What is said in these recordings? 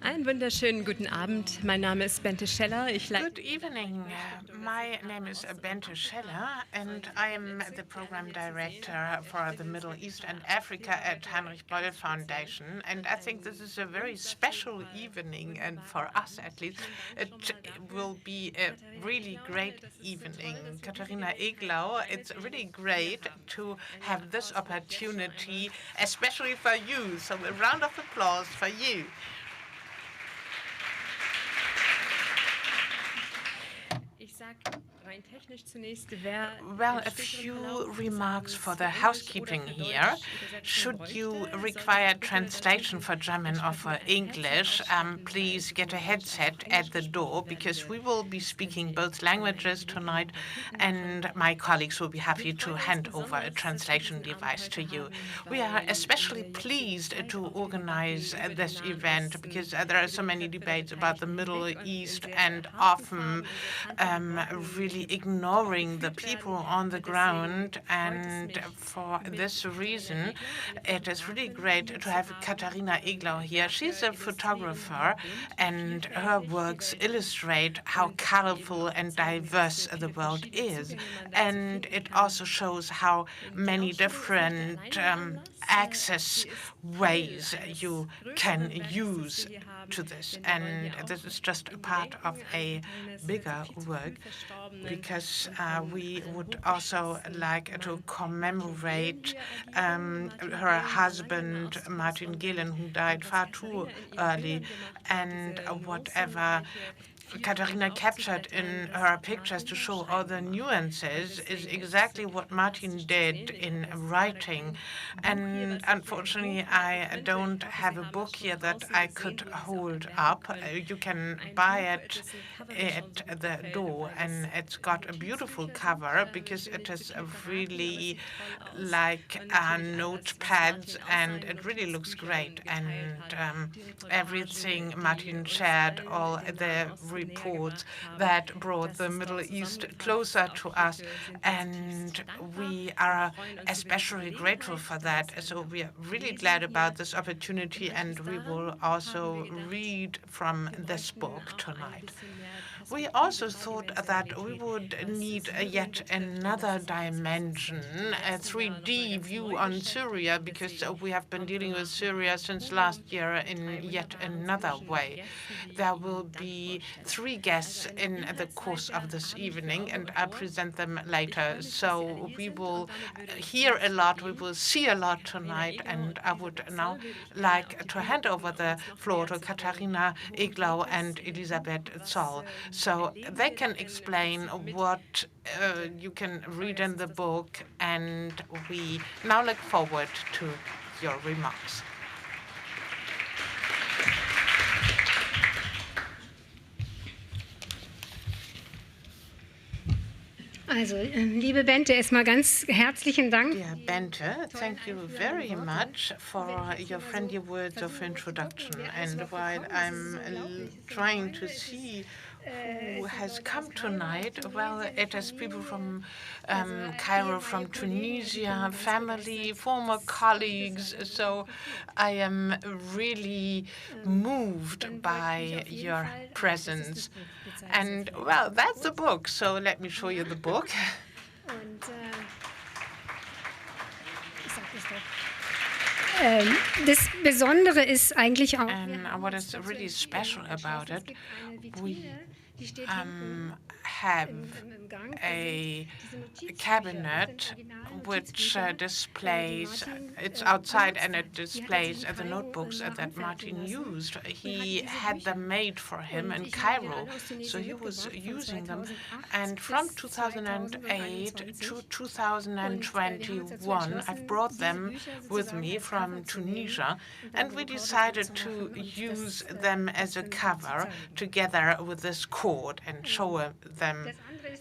Einen wunderschönen guten Abend. Mein Name ist Bente Scheller. Good evening. My name is Bente Scheller, and I am the program director for the Middle East and Africa at Heinrich-Böll Foundation. And I think this is a very special evening, and for us at least, it will be a really great evening. Katharina Eglau, it's really great to have this opportunity, especially for you. So a round of applause for you. Well, a few remarks for the housekeeping here. Should you require translation for German or for English, please get a headset at the door because we will be speaking both languages tonight, and my colleagues will be happy to hand over a translation device to you. We are especially pleased to organize this event because there are so many debates about the Middle East and often really ignoring the people on the ground. And for this reason, it is really great to have Katharina Eglau here. She's a photographer, and her works illustrate how colorful and diverse the world is. And it also shows how many different access ways you can use to this. And this is just a part of a bigger work, because we would also like to commemorate her husband, Martin Gehlen, who died far too early, and whatever Katharina captured in her pictures to show all the nuances is exactly what Martin did in writing. And unfortunately, I don't have a book here that I could hold up. You can buy it at the door, and it's got a beautiful cover because it is really like notepads, and it really looks great. And everything Martin shared, all the reports that brought the Middle East closer to us, and we are especially grateful for that. So we are really glad about this opportunity, and we will also read from this book tonight. We also thought that we would need yet another dimension, a 3D view on Syria, because we have been dealing with Syria since last year in yet another way. There will be 3 guests in the course of this evening, and I'll present them later. So we will hear a lot, we will see a lot tonight, and I would now like to hand over the floor to Katharina Eglau and Elisabeth Zoll, so they can explain what you can read in the book, and we now look forward to your remarks. Also, liebe Bente, erstmal ganz herzlichen Dank. Dear Bente, thank you very much for your friendly words of introduction. And while I'm trying to see who has come tonight, well, it is people from Cairo, from Tunisia, family, former colleagues. So I am really moved by your presence. And, well, that's the book, so let me show you the book. Das Besondere ist eigentlich auch, and what is really special about it, we have a cabinet which displays, it's outside, and it displays the notebooks that Martin used. He had them made for him in Cairo, so he was using them. And from 2008 to 2021, I've brought them with me from Tunisia, and we decided to use them as a cover together with this cord and show them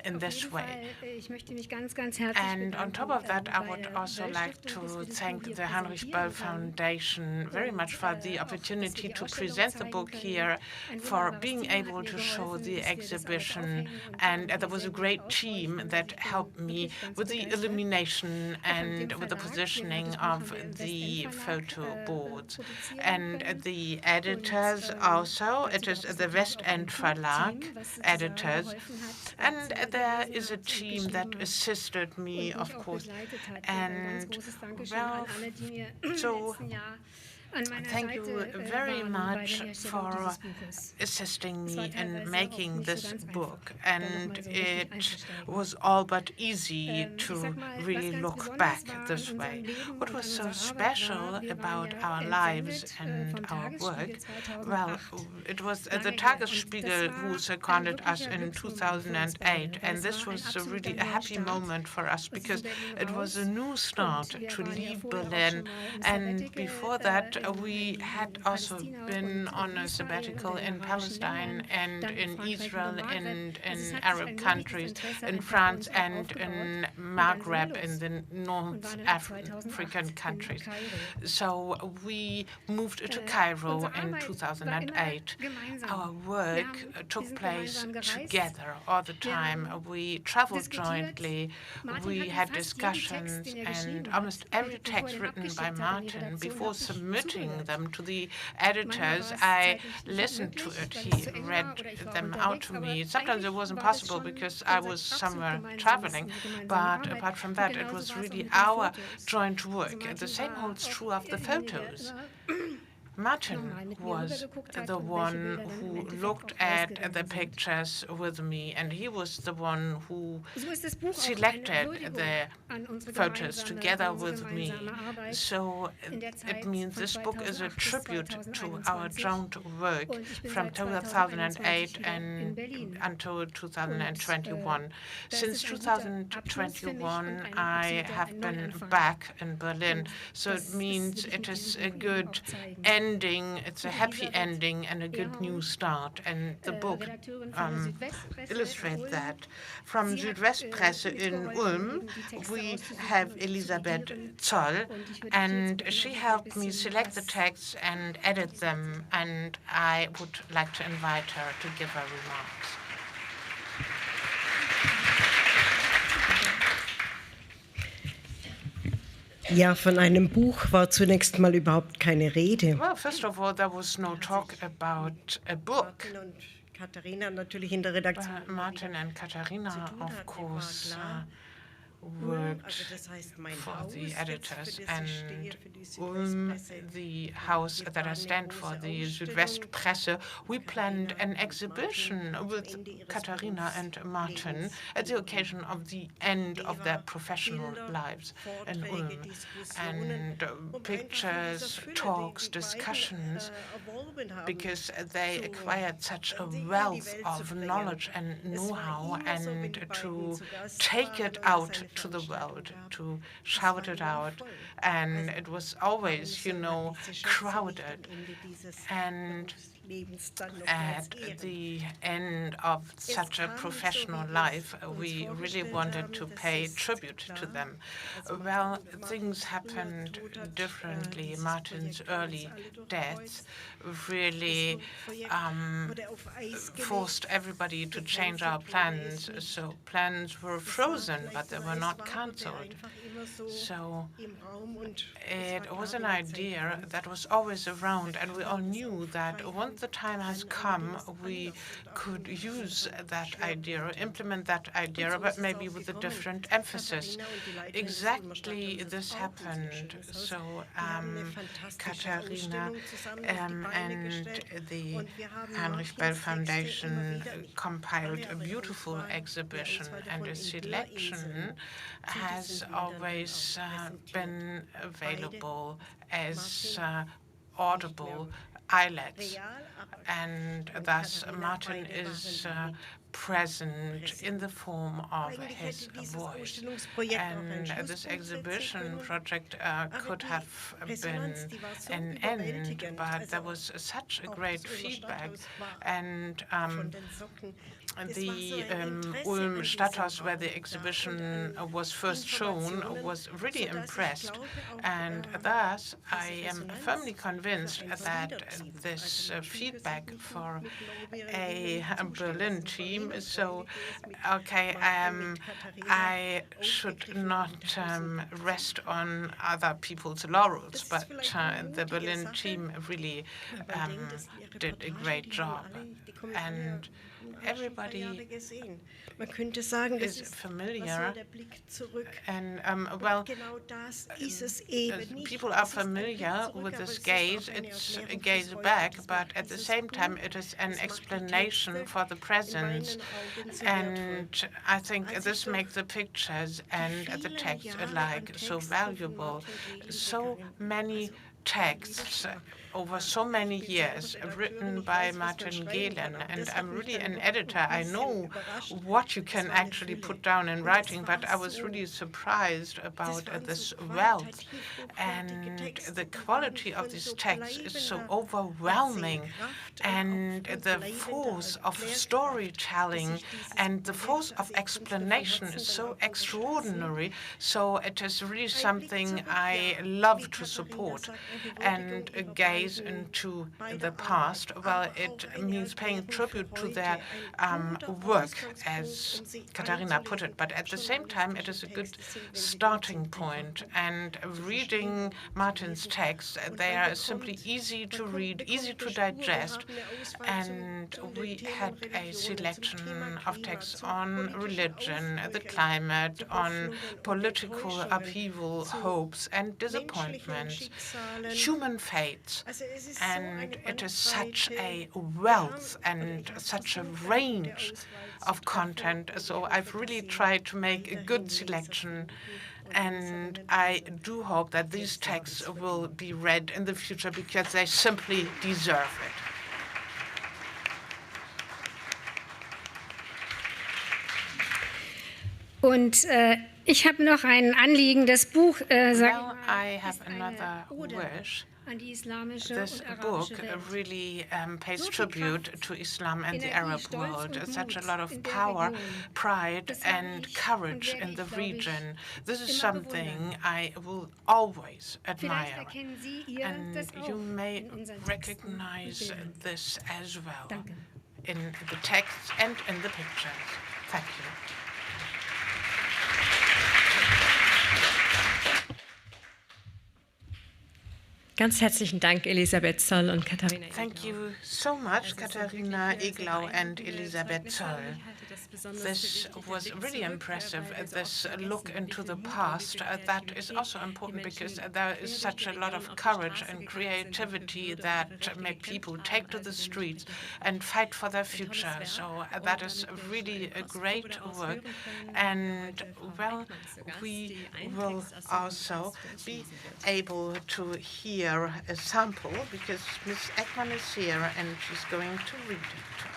in this way. And on top of that, I would also like to thank the Heinrich-Böll Foundation very much for the opportunity to present the book here, for being able to show the exhibition. And there was a great team that helped me with the illumination and with the positioning of the photo boards. And the editors also, it is the West End Verlag editors. And there is a team that assisted me, of course. And, well, so thank you very much for assisting me in making this book. And it was all but easy to really look back this way. What was so special about our lives and our work? Well, it was the Tagesspiegel who seconded us in 2008. And this was really a happy moment for us because it was a new start to leave Berlin. And before that, we had also been on a sabbatical in Palestine and in Israel and in Arab countries, in France and in Maghreb, in the North African countries. So we moved to Cairo in 2008. Our work took place together all the time. We traveled jointly. We had discussions, and almost every text written by Martin, before submitting them to the editors, I listened to it. He read them out to me. Sometimes it wasn't possible because I was somewhere traveling, but apart from that, it was really our joint work. The same holds true of the photos. Martin was the one who looked at the pictures with me, and he was the one who selected the photos together with me. So it means this book is a tribute to our joint work from 2008 and until 2021. Since 2021, I have been back in Berlin, so it means it is a good ending. It's a happy ending and a good new start. And the book illustrates that. From Südwestpresse in Ulm, we have Elisabeth Zoll, and she helped me select the texts and edit them. And I would like to invite her to give her remarks. Ja, von einem Buch war zunächst mal überhaupt keine Rede. Well, first of all, there was no talk about a book. Martin und Katharina natürlich in der Redaktion. Martin and Katharina, of course, worked for the editors, and Ulm, the house that I stand for, the Südwestpresse, we planned an exhibition with Katharina and Martin at the occasion of the end of their professional lives in Ulm. And pictures, talks, discussions, because they acquired such a wealth of knowledge and know-how, and to take it out to the world, to shout it out. And it was always, crowded. And at the end of such a professional life, we really wanted to pay tribute to them. Well, things happened differently. Martin's early death really forced everybody to change our plans. So plans were frozen, but they were not cancelled. So it was an idea that was always around, and we all knew that once the time has come, we could use that idea or implement that idea, but maybe with a different emphasis. Exactly this happened. So Katharina and the Heinrich-Böll Foundation compiled a beautiful exhibition, and a selection has always been available as audible eyelets. And thus Martin is present in the form of his voice. And this exhibition project could have been an end, but there was such a great feedback. And the Ulm Stadthaus, where the exhibition was first shown, was really impressed. And thus, I am firmly convinced that this feedback for a Berlin team is so okay. I should not rest on other people's laurels, but the Berlin team really did a great job. And everybody is familiar, and people are familiar with this gaze. It's a gaze back, but at the same time, it is an explanation for the presence. And I think this makes the pictures and the text alike so valuable. So many texts over so many years written by Martin Gehlen, and I'm really an editor. I know what you can actually put down in writing, but I was really surprised about this wealth, and the quality of these texts is so overwhelming, and the force of storytelling and the force of explanation is so extraordinary. So it is really something I love to support. And gaze into the past, well, it means paying tribute to their work, as Katharina put it, but at the same time, it is a good starting point. And reading Martin's texts, they are simply easy to read, easy to digest, and we had a selection of texts on religion, the climate, on political upheaval, hopes and disappointments, human fates. And it is such a wealth and such a range of content. So I've really tried to make a good selection, and I do hope that these texts will be read in the future because they simply deserve it. Und ich habe noch ein Anliegen, das Buch Well, I have another wish. This book really pays tribute to Islam and the Arab world. Such a lot of power, pride, and courage in the region. This is something I will always admire. And you may recognize this as well in the text and in the pictures. Thank you. Ganz herzlichen Dank, Elisabeth Zoll und Katharina Eglau. Thank you so much, Katharina Eglau and Elisabeth Zoll. This was really impressive, this look into the past. That is also important because there is such a lot of courage and creativity that make people take to the streets and fight for their future. So that is really a great work. And, well, we will also be able to hear a sample because Ms. Ekman is here and she's going to read it to us.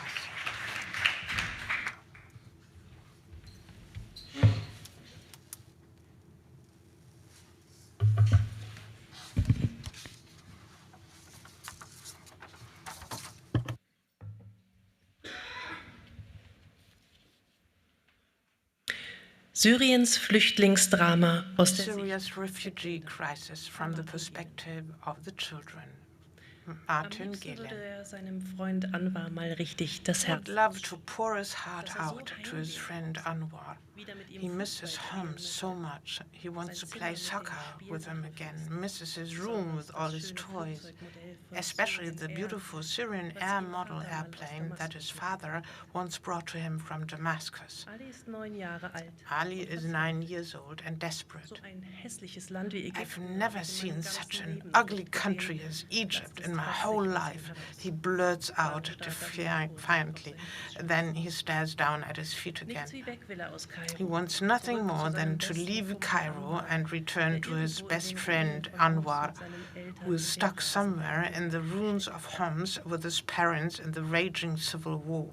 Syriens Flüchtlingsdrama aus der Syria's refugee crisis from the perspective of the children. Martin Gehlen. Seinem Freund Anwar mal richtig das Herz. Would love to pour his heart out to his friend Anwar. He misses home so much. He wants to play soccer with him again, misses his room with all his toys, especially the beautiful Syrian Air model airplane that his father once brought to him from Damascus. Ali is 9 years old and desperate. I've never seen such an ugly country as Egypt in my whole life, he blurts out defiantly. Then he stares down at his feet again. He wants nothing more than to leave Cairo and return to his best friend, Anwar, who is stuck somewhere in the ruins of Homs with his parents in the raging civil war.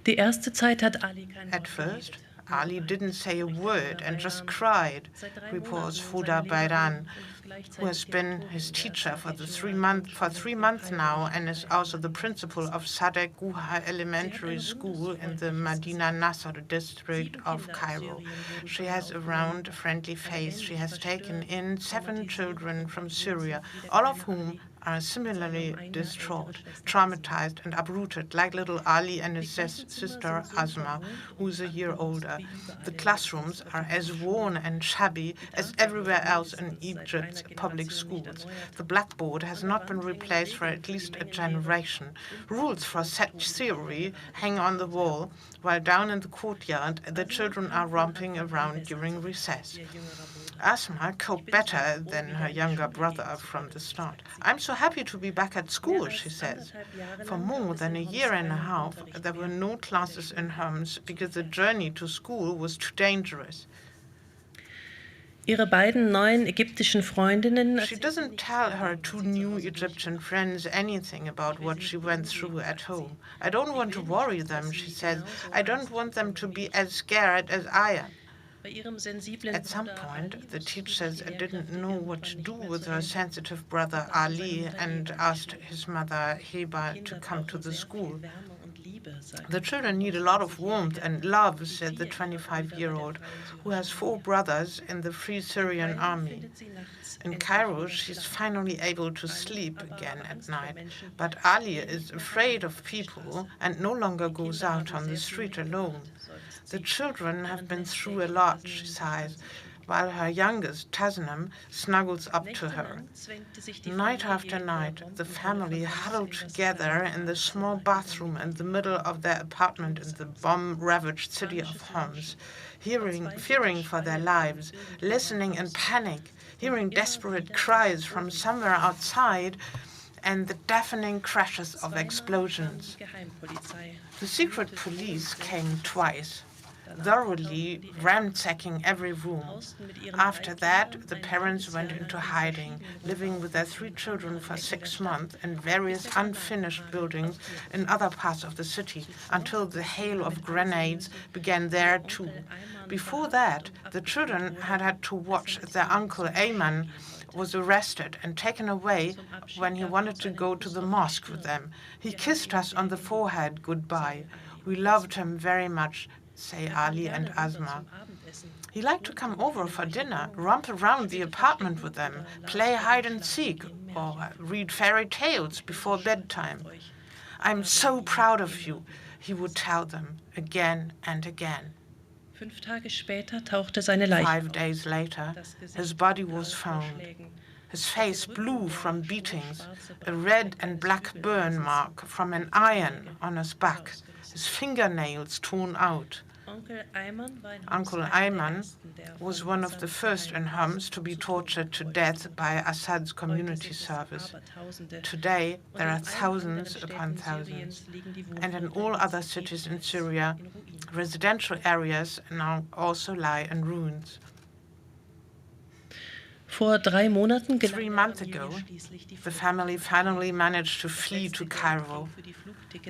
Die erste Zeit hat Ali kein At first, Ali didn't say a word and just cried, reports Fuda Bayran, who has been his teacher for 3 months now and is also the principal of Sadek Guha Elementary School in the Madina Nasser district of Cairo. She has a round, friendly face. She has taken in 7 children from Syria, all of whom are similarly distraught, traumatized, and uprooted, like little Ali and his sister Asma, who's a year older. The classrooms are as worn and shabby as everywhere else in Egypt's public schools. The blackboard has not been replaced for at least a generation. Rules for set theory hang on the wall, while down in the courtyard the children are romping around during recess. Asma coped better than her younger brother from the start. "I'm so happy to be back at school," she says. For more than a year and a half, there were no classes in Homs because the journey to school was too dangerous. Ihre beiden neuen ägyptischen Freundinnen. She doesn't tell her 2 new Egyptian friends anything about what she went through at home. "I don't want to worry them," she says. "I don't want them to be as scared as I am." At some point, the teachers didn't know what to do with her sensitive brother Ali and asked his mother Heba to come to the school. "The children need a lot of warmth and love," said the 25-year-old, who has 4 brothers in the Free Syrian Army. In Cairo, she's finally able to sleep again at night, but Ali is afraid of people and no longer goes out on the street alone. "The children have been through a lot," she sighs, while her youngest, Tasnim, snuggles up to her. Night after night, the family huddled together in the small bathroom in the middle of their apartment in the bomb-ravaged city of Homs, fearing for their lives, listening in panic, hearing desperate cries from somewhere outside, and the deafening crashes of explosions. The secret police came twice, thoroughly ransacking every room. After that, the parents went into hiding, living with their 3 children for 6 months in various unfinished buildings in other parts of the city, until the hail of grenades began there too. Before that, the children had to watch their uncle Ayman was arrested and taken away when he wanted to go to the mosque with them. "He kissed us on the forehead goodbye. We loved him very much," say Ali and Asma. "He liked to come over for dinner, romp around the apartment with them, play hide and seek, or read fairy tales before bedtime. I'm so proud of you," he would tell them again and again. 5 Tage später tauchte seine Leiche 5 days later, his body was found. His face blue from beatings, a red and black burn mark from an iron on his back, his fingernails torn out. Uncle Ayman was one of the first in Homs to be tortured to death by Assad's community service. Today, there are thousands upon thousands. And in all other cities in Syria, residential areas now also lie in ruins. Vor 3 Monaten 3 months ago, the family finally managed to flee to Cairo.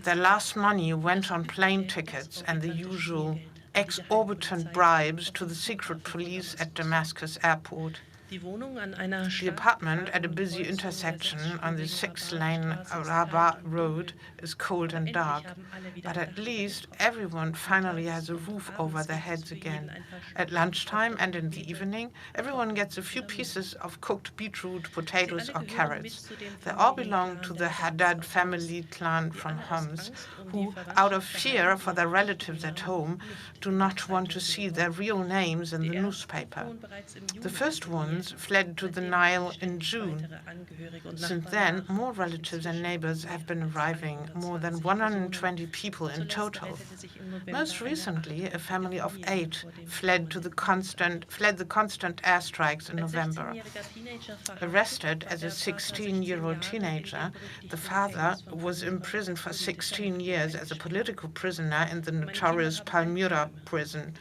Their last money went on plane tickets and the usual exorbitant bribes to the secret police at Damascus airport. The apartment at a busy intersection on the 6-lane Araba road is cold and dark, but at least everyone finally has a roof over their heads again. At lunchtime and in the evening, everyone gets a few pieces of cooked beetroot, potatoes or carrots. They all belong to the Haddad family clan from Homs, who, out of fear for their relatives at home, do not want to see their real names in the newspaper. The first ones fled to the Nile in June. Since then, more relatives and neighbors have been arriving, more than 120 people in total. Most recently, a family of 8 fled the constant airstrikes in November. Arrested as a 16-year-old teenager, the father was imprisoned for 16 years as a political prisoner in the notorious Palmyra prison.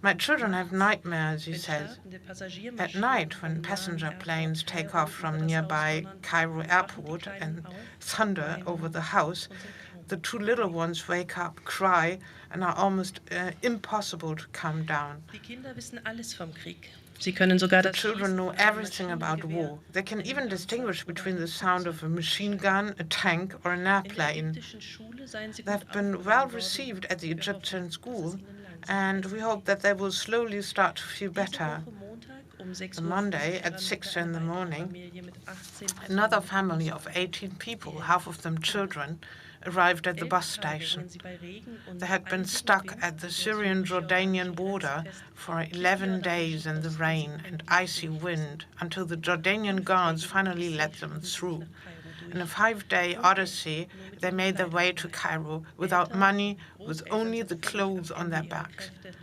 "My children have nightmares," he says. At night, when passenger planes take off from nearby Cairo airport and thunder over the house, The two little ones wake up, cry, and are almost impossible to calm down. Die Kinder wissen alles vom Krieg. Sie können sogar The das children know Schießen von einem everything about Maschinengewehr. war. They can even distinguish between the sound of a machine gun, a tank, or an In der airplane. ägyptischen Schule seien sie gut They've been aufgenommen well worden. received at the Wir hoffen, Egyptian dass es school, ihnen langsam and besser we hope that they will slowly start to feel Diese better. Woche Montag um 6 On Uhr Monday früh at ran 6 eine in the weitere morning, Familie mit 18 another Personen. family of 18 people, half of them children, arrived at the 11 bus Tage station. hingen sie bei Regen und They had been eisigem stuck Wind at the an der Syrian-Jordanian syrisch-jordanischen border Grenze fest. for Die 11 irakisch days in the wussten, rain sie and könnten icy durchfließen. wind until the Jordanian guards finally let them through. In a 5-day Ohne odyssey, Geld, nur mit they ihren made their way to Kleidern Cairo without Eltern, money, with Großeltern only sind the völlig clothes am on Ende their ihrer backs. Kräfte.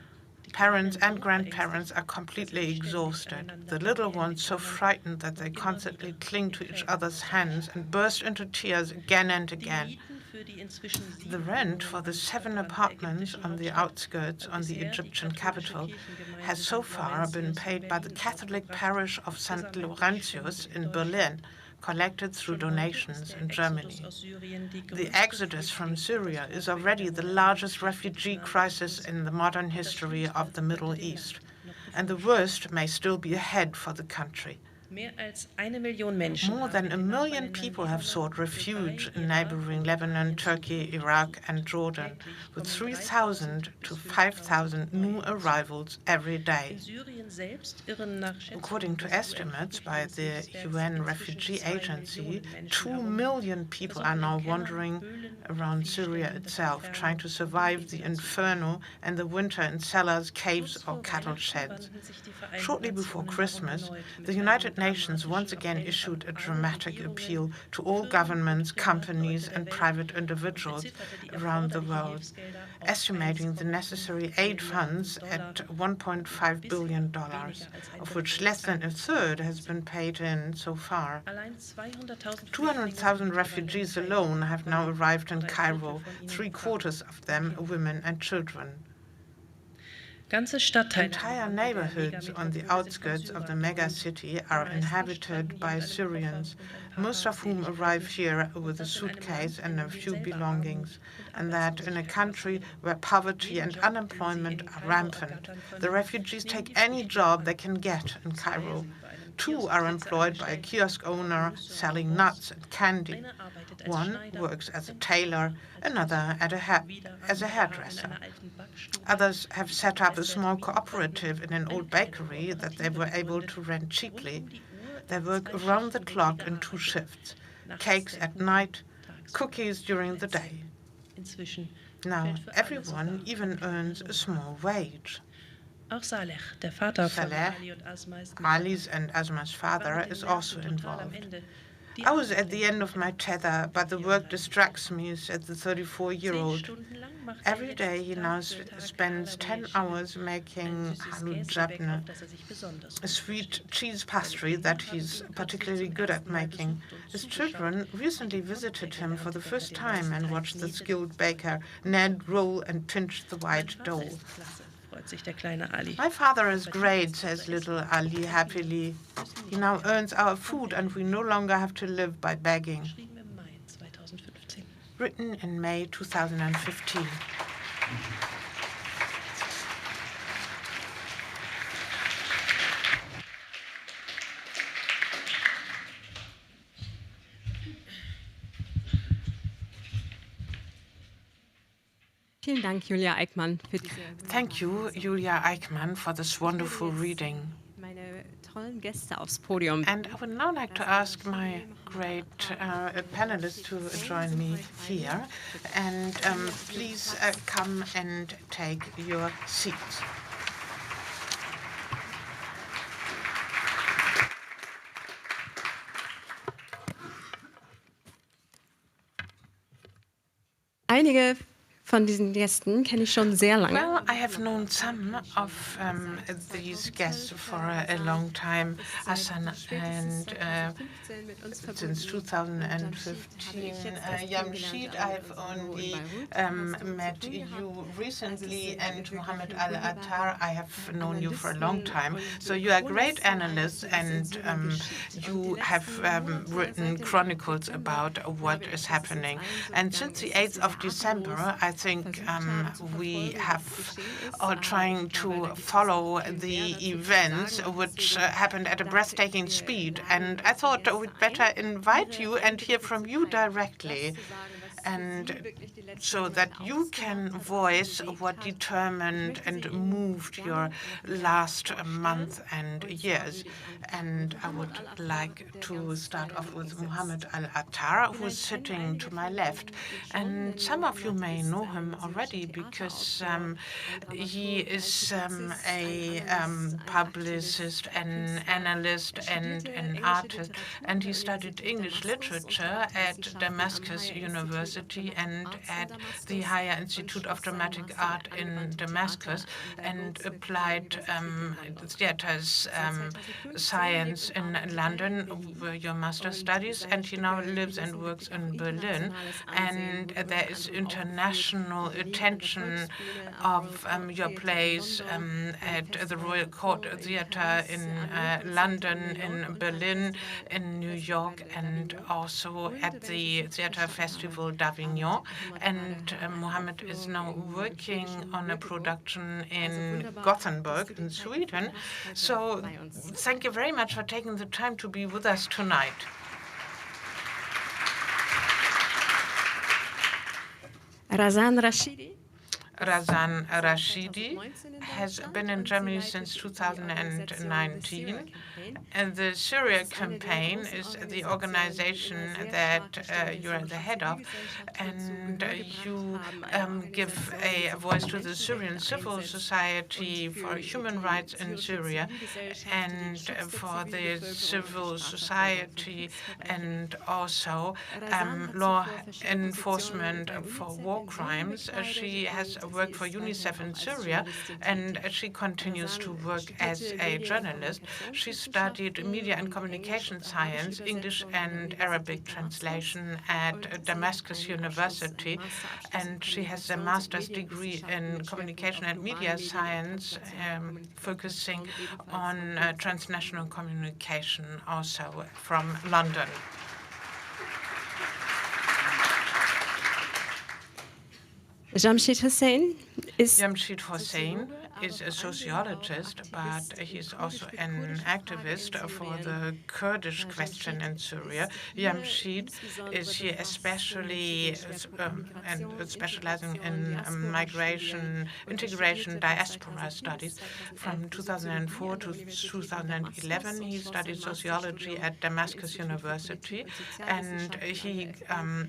Die Parents Kleinen and so grandparents verängstigt, are dass completely sie ständig exhausted. aneinander The little gerieben ones so kommen frightened that und they immer constantly wieder cling in to each Tränen other's ausbrechen. hands and burst into tears again and Die again. Mieten für die inzwischen The 7 rent Wohnungen for the am 7 Stadtrand der apartments ägyptischen on the Hauptstadt outskirts hat on the bisher die Egyptian katholische capital Kirchengemeinde has so St. far been Laurentius in paid by the Berlin Catholic aufgebracht, parish of St. zusammen mit Laurentius Spenden in Deutschland. Berlin, collected through Schon heute donations ist der in Exodus Germany. aus Syrien die The größte exodus from Syria is already the largest refugee crisis in the modern history of the Middle East, and the worst may still be ahead for the country. Mehr als 1 Million Menschen More haben than in a den million Nachbarländern people have Libanon, sought refuge Türkei, in Irak neighboring und Lebanon, Italien Turkey, Zuflucht. Iraq, and Jordan, Täglich with kommen 3,000 to 5,000 new arrivals every day. In Syrien selbst irren nach Schätzungen According to des estimates by the UN Refugee Agency, 2 million people are now wandering around Syria itself, trying to survive the inferno and the winter in cellars, caves, or cattle sheds. Shortly before Christmas, the United Nations once again issued a dramatic appeal to all governments, companies, and private individuals around the world, estimating the necessary aid funds at $1.5 billion, of which less than a third has been paid in so far. 200,000 refugees alone have now arrived in Cairo, 3/4 of them women and children. Entire neighborhoods on the outskirts of the megacity are inhabited by Syrians, most of whom arrive here with a suitcase and a few belongings, and that in a country where poverty and unemployment are rampant. The refugees take any job they can get in Cairo. 2 are employed by a kiosk owner selling nuts and candy. 1 works as a tailor, another as a hairdresser. Others have set up a small cooperative in an old bakery that they were able to rent cheaply. They work around the clock in 2 shifts, cakes at night, cookies during the day. Now, everyone even earns a small wage. Saleh, Ali's and Asma's father, is also involved. I was at the end of my tether, but the work distracts me, said the 34-year-old. Every day he now spends 10 hours making halujabne, a sweet cheese pastry that he's particularly good at making. His children recently visited him for the first time and watched the skilled baker knead, roll, and pinch the white dough. My father is great, says little Ali happily. He now earns our food and we no longer have to live by begging. Written in May 2015. Vielen Dank, Julia Eickmann, für diese Thank you, Julia Eickmann, for this wonderful reading. meine tollen Gäste aufs Podium. And I would now like to ask my great panelists to join me here. And please come and take your seats. Einige von diesen Gästen kenne ich schon sehr lange. Well, I have known some of these guests for a long time, Hassan, and since 2015. Jamshid, I've only met you recently, and Mohammed Al-Attar, I have known you for a long time. So you are great analysts, and you have written chronicles about what is happening. And since the 8th of December, I think we are trying to follow the events which happened at a breathtaking speed. And I thought we'd better invite you and hear from you directly, and so that you can voice what determined and moved your last month and years. And I would like to start off with Mohammed Al-Attar, who is sitting to my left. And some of you may know him already because he is a publicist, an analyst, and an artist. And he studied English literature at Damascus University and at the Higher Institute of Dramatic Art in Damascus, and applied theater's science in London, where your master's studies, and he now lives and works in Berlin. And there is international attention of your plays at the Royal Court Theatre in London, in Berlin, in New York, and also at the Theatre Festival d'Avignon. And Mohammed is now working on a production in Gothenburg in Sweden. So thank you very much for taking the time to be with us tonight. Razan Rashidi. Razan Rashidi has been in Germany since 2019. And the Syria campaign is the organization that you're at the head of. And you give a voice to the Syrian civil society for human rights in Syria, and for the civil society, and also law enforcement for war crimes. She has worked for UNICEF in Syria, and she continues to work as a journalist. She studied media and communication science, English and Arabic translation at Damascus University, and she has a master's degree in communication and media science, focusing on transnational communication, also from London. Jamshid Hussain is a sociologist, but he's also an activist for the Kurdish question in Syria. Jamshid is here especially and specializing in migration, integration, diaspora studies. From 2004 to 2011, he studied sociology at Damascus University, and he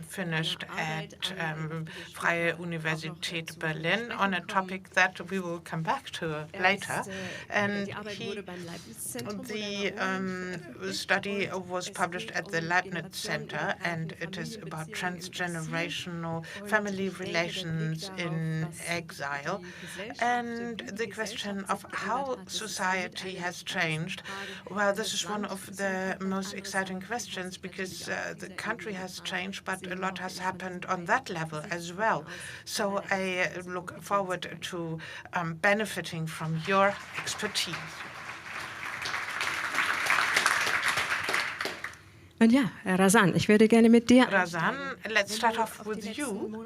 finished at Freie Universität Berlin on a topic that we will come back to later. And the study was published at the Leibniz Center, and it is about transgenerational family relations in exile, and the question of how society has changed. Well, this is one of the most exciting questions, because the country has changed, but a lot has happened on that level as well. So I look forward to benefiting from your expertise. Und ja, Razan, ich würde gerne mit dir. Razan, let's start off with you.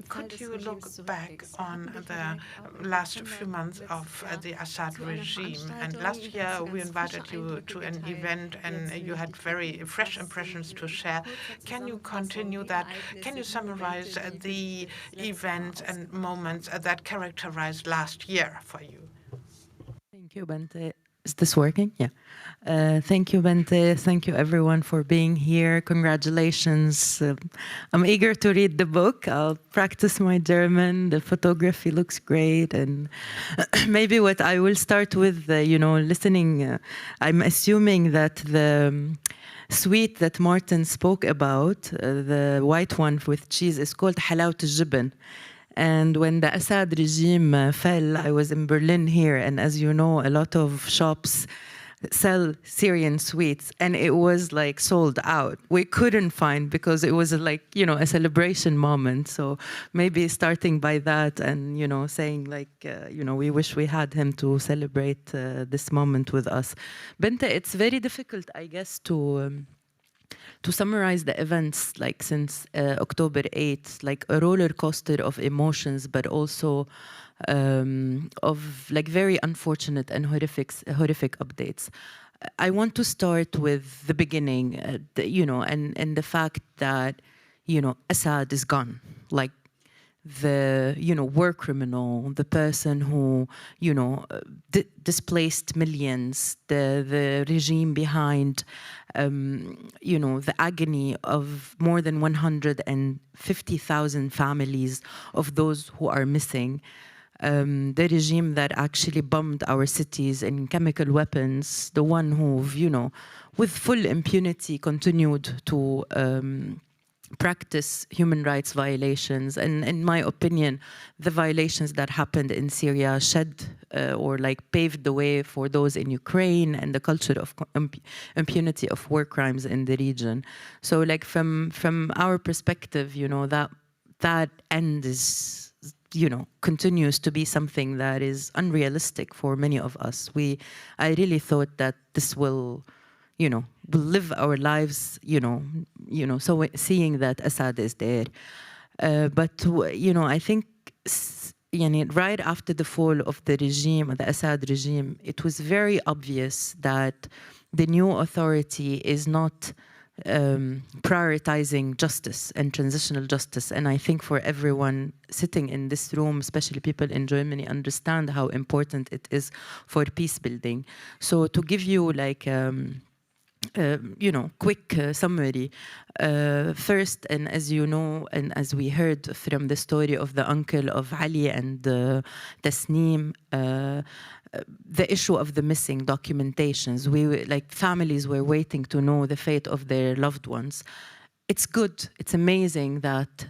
Could you look back on the last few months of the Assad regime? And last year we invited you to an event, and you had very fresh impressions to share. Can you continue that? Can you summarize the events and moments that characterized last year for you? Thank you, Bente. Is this working? Yeah. Thank you, Bente. Thank you, everyone, for being here. Congratulations. I'm eager to read the book. I'll practice my German. The photography looks great. And maybe what I will start with, listening, I'm assuming that the sweet that Martin spoke about, the white one with cheese, is called حلاوة الجبن. And when the Assad regime fell, I was in Berlin here, and as you know, a lot of shops sell Syrian sweets, and it was like sold out. We couldn't find, because it was like, you know, a celebration moment. So maybe starting by that and, you know, saying like, you know, we wish we had him to celebrate this moment with us. Bente, it's very difficult, I guess, to summarize the events like since October 8th, like a roller coaster of emotions, but also of like very unfortunate and horrific updates. I want to start with the beginning, you know, and the fact that, you know, Assad is gone. Like the, you know, war criminal, the person who, you know, displaced millions, the regime behind, you know, the agony of more than 150,000 families of those who are missing. The regime that actually bombed our cities in chemical weapons, the one who, you know, with full impunity continued to practice human rights violations. And in my opinion, the violations that happened in Syria shed or like paved the way for those in Ukraine and the culture of impunity of war crimes in the region. So like from our perspective, you know, that end is, you know, continues to be something that is unrealistic for many of us. I really thought that this will, you know, we'll live our lives, you know, so seeing that Assad is there. But, you know, I think right after the fall of the regime, the Assad regime, it was very obvious that the new authority is not prioritizing justice and transitional justice. And I think for everyone sitting in this room, especially people in Germany, understand how important it is for peace building. So to give you like you know, quick summary. First, and as you know, and as we heard from the story of the uncle of Ali and Tasneem, the issue of the missing documentations. Like families were waiting to know the fate of their loved ones. It's good, it's amazing that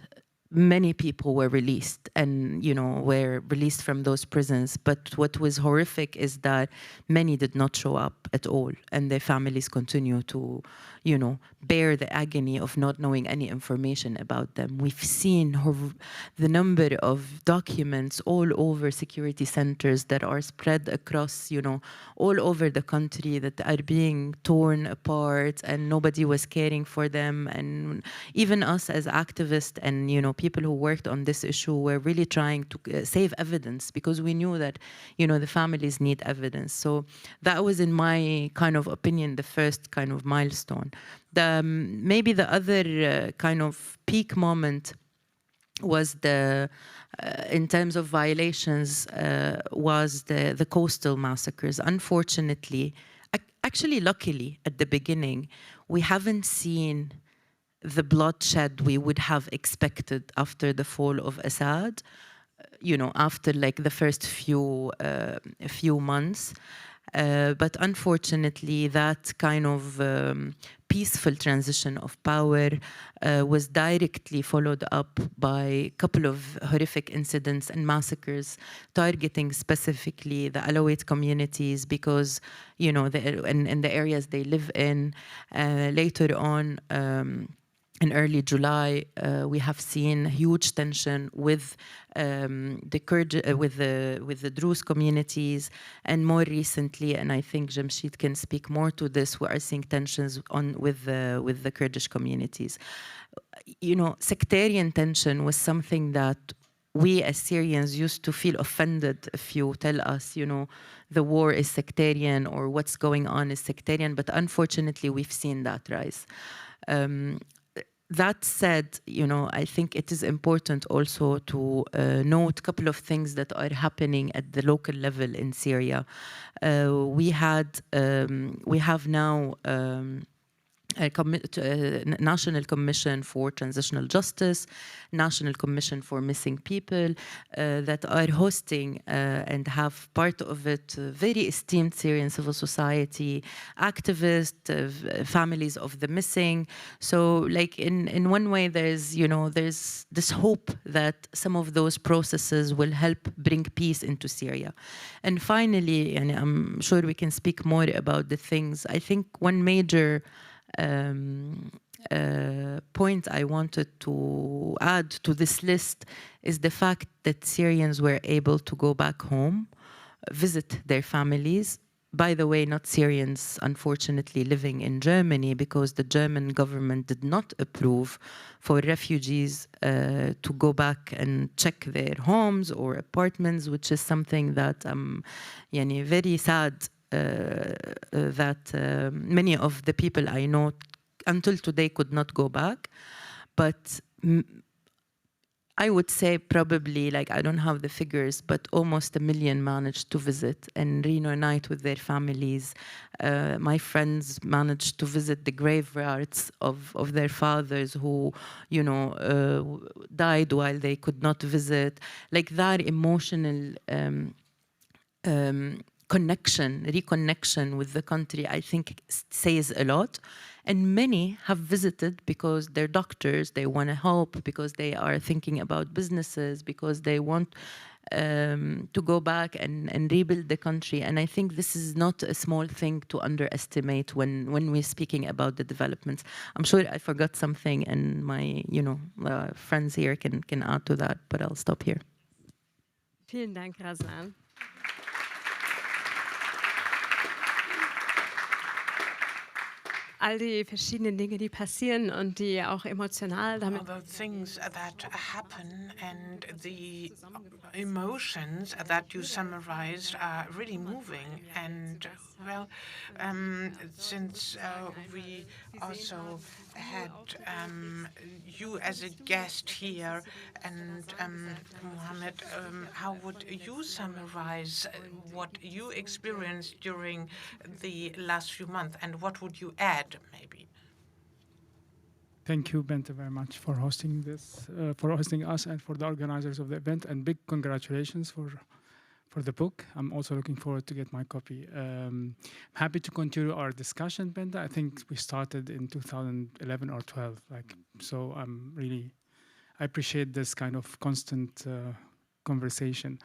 many people were released and, you know, were released from those prisons. But what was horrific is that many did not show up at all, and their families continue to, you know, bear the agony of not knowing any information about them. We've seen the number of documents all over security centers that are spread across, you know, all over the country that are being torn apart, and nobody was caring for them. And even us as activists and, you know, people who worked on this issue were really trying to save evidence, because we knew that, you know, the families need evidence. So that was, in my kind of opinion, the first kind of milestone. Maybe the other kind of peak moment was in terms of violations, was the coastal massacres. Unfortunately, actually luckily at the beginning, we haven't seen the bloodshed we would have expected after the fall of Assad, you know, after like the first few months. But unfortunately, that kind of peaceful transition of power was directly followed up by a couple of horrific incidents and massacres targeting specifically the Alawite communities, because, you know, in the areas they live in. Later on, in early July, we have seen huge tension with with the Druze communities, and more recently, and I think Jamshid can speak more to this, we are seeing tensions with the Kurdish communities. You know, sectarian tension was something that we as Syrians used to feel offended if you tell us, you know, the war is sectarian or what's going on is sectarian, but unfortunately we've seen that rise. That said, you know, I think it is important also to note a couple of things that are happening at the local level in Syria. We have now National Commission for Transitional Justice, National Commission for Missing People, that are hosting and have part of it very esteemed Syrian civil society activists, families of the missing. So, like in one way, there's this hope that some of those processes will help bring peace into Syria. And finally, and I'm sure we can speak more about the things. I think one major point I wanted to add to this list is the fact that Syrians were able to go back home, visit their families. By the way, not Syrians, unfortunately, living in Germany, because the German government did not approve for refugees to go back and check their homes or apartments, which is something that I'm very sad that many of the people I know until today could not go back. But I would say probably, like, I don't have the figures, but almost 1 million managed to visit and reunite with their families. My friends managed to visit the graveyards of their fathers who, died while they could not visit. Like, that emotional reconnection with the country, I think says a lot. And many have visited because they're doctors, they want to help, because they are thinking about businesses, because they want to go back and rebuild the country. And I think this is not a small thing to underestimate when we're speaking about the developments. I'm sure I forgot something, and my friends here can add to that, but I'll stop here. Vielen Dank, Razan. All die verschiedenen Dinge, die passieren und die auch emotional damit. All the things that happen and the emotions that you summarized are really moving. And well, since we also had you as a guest here, and Mohammed, how would you summarize what you experienced during the last few months, and what would you add, maybe? Thank you, Bente, very much for hosting this, for hosting us, and for the organizers of the event. And big congratulations for the book. I'm also looking forward to get my copy. Happy to continue our discussion, Bente. I think we started in 2011 or 12. So I appreciate this kind of constant conversation.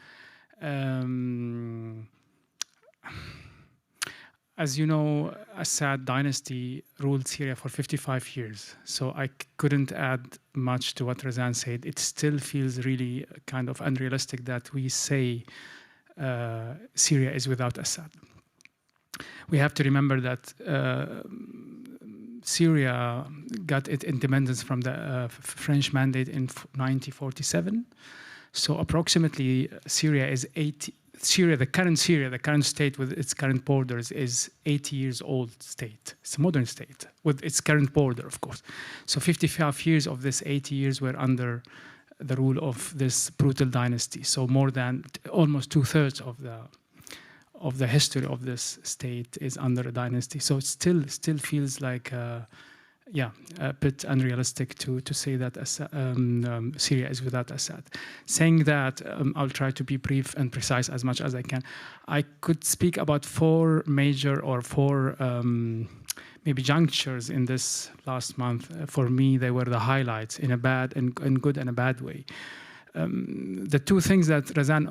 As you know, Assad dynasty ruled Syria for 55 years. So I couldn't add much to what Razan said. It still feels really kind of unrealistic that we say Syria is without Assad. We have to remember that Syria got its independence from the French mandate in 1947. So approximately the current state with its current borders is 80 years old state. It's a modern state with its current border, of course. So 55 years of this 80 years were under the rule of this brutal dynasty. So more than almost 2/3 of the history of this state is under a dynasty. So it still feels like a bit unrealistic to say that Syria is without Assad. Saying that, I'll try to be brief and precise as much as I can. I could speak about four maybe junctures in this last month. For me, they were the highlights in a bad and good and a bad way. The two things that Razan,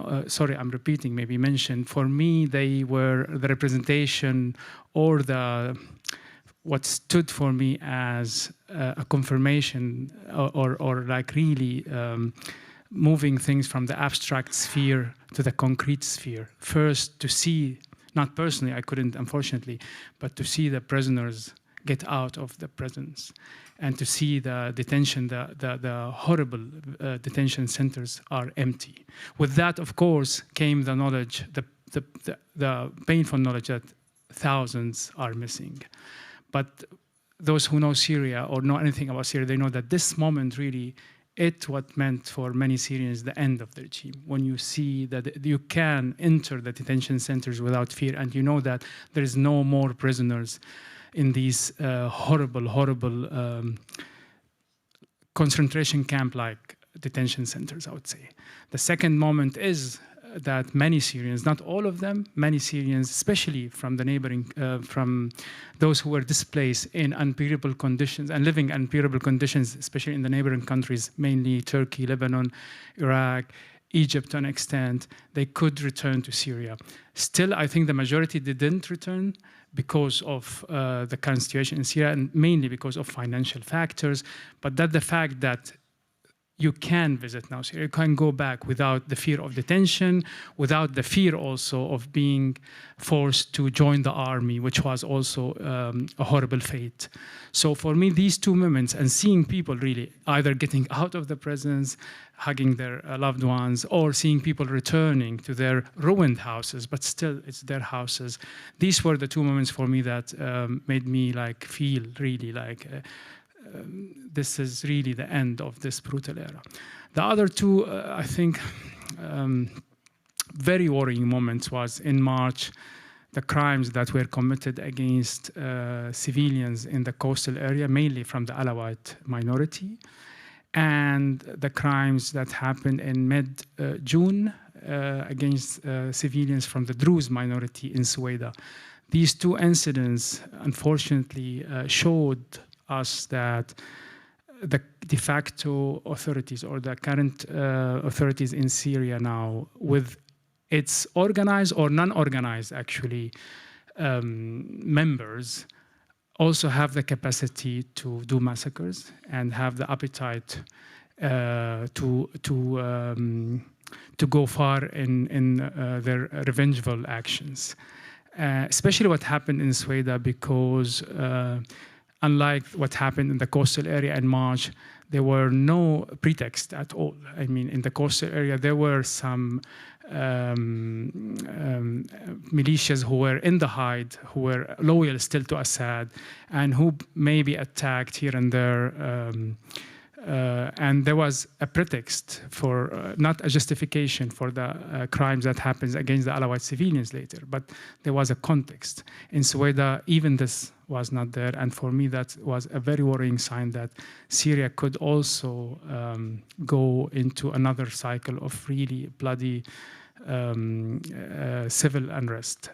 I'm repeating, maybe mentioned, for me, they were the representation or what stood for me as a confirmation or like really moving things from the abstract sphere to the concrete sphere. First, to see, not personally, I couldn't, unfortunately, but to see the prisoners get out of the prisons and to see the detention, the horrible detention centers are empty. With that, of course, came the knowledge, the painful knowledge that thousands are missing. But those who know Syria or know anything about Syria, they know that this moment really, what meant for many Syrians the end of the regime. When you see that you can enter the detention centers without fear, and you know that there is no more prisoners in these horrible concentration camp-like detention centers, I would say. The second moment is that many Syrians, not all of them, many Syrians, especially from the neighboring, from those who were displaced in unbearable conditions and living in unbearable conditions, especially in the neighboring countries, mainly Turkey, Lebanon, Iraq, Egypt to an extent, they could return to Syria. Still, I think the majority didn't return because of the current situation in Syria, and mainly because of financial factors, but that the fact that you can visit now Syria, you can go back without the fear of detention, without the fear also of being forced to join the army, which was also a horrible fate. So for me, these two moments, and seeing people really either getting out of the prisons, hugging their loved ones, or seeing people returning to their ruined houses, but still it's their houses. These were the two moments for me that made me like feel really like this is really the end of this brutal era. The other two, I think, very worrying moments was in March, the crimes that were committed against civilians in the coastal area, mainly from the Alawite minority, and the crimes that happened in mid-June against civilians from the Druze minority in Suwaida. These two incidents, unfortunately, showed us that the de facto authorities or the current authorities in Syria now, with its organized or non-organized actually members, also have the capacity to do massacres and have the appetite to go far in their revengeful actions. Especially what happened in Suwaida, because unlike what happened in the coastal area in March, there were no pretext at all. I mean, in the coastal area, there were some militias who were in the hide, who were loyal still to Assad, and who maybe attacked here and there. And there was a pretext for, not a justification for the crimes that happens against the Alawite civilians later, but there was a context. In Suwaida, even this was not there, and for me that was a very worrying sign that Syria could also go into another cycle of really bloody civil unrest.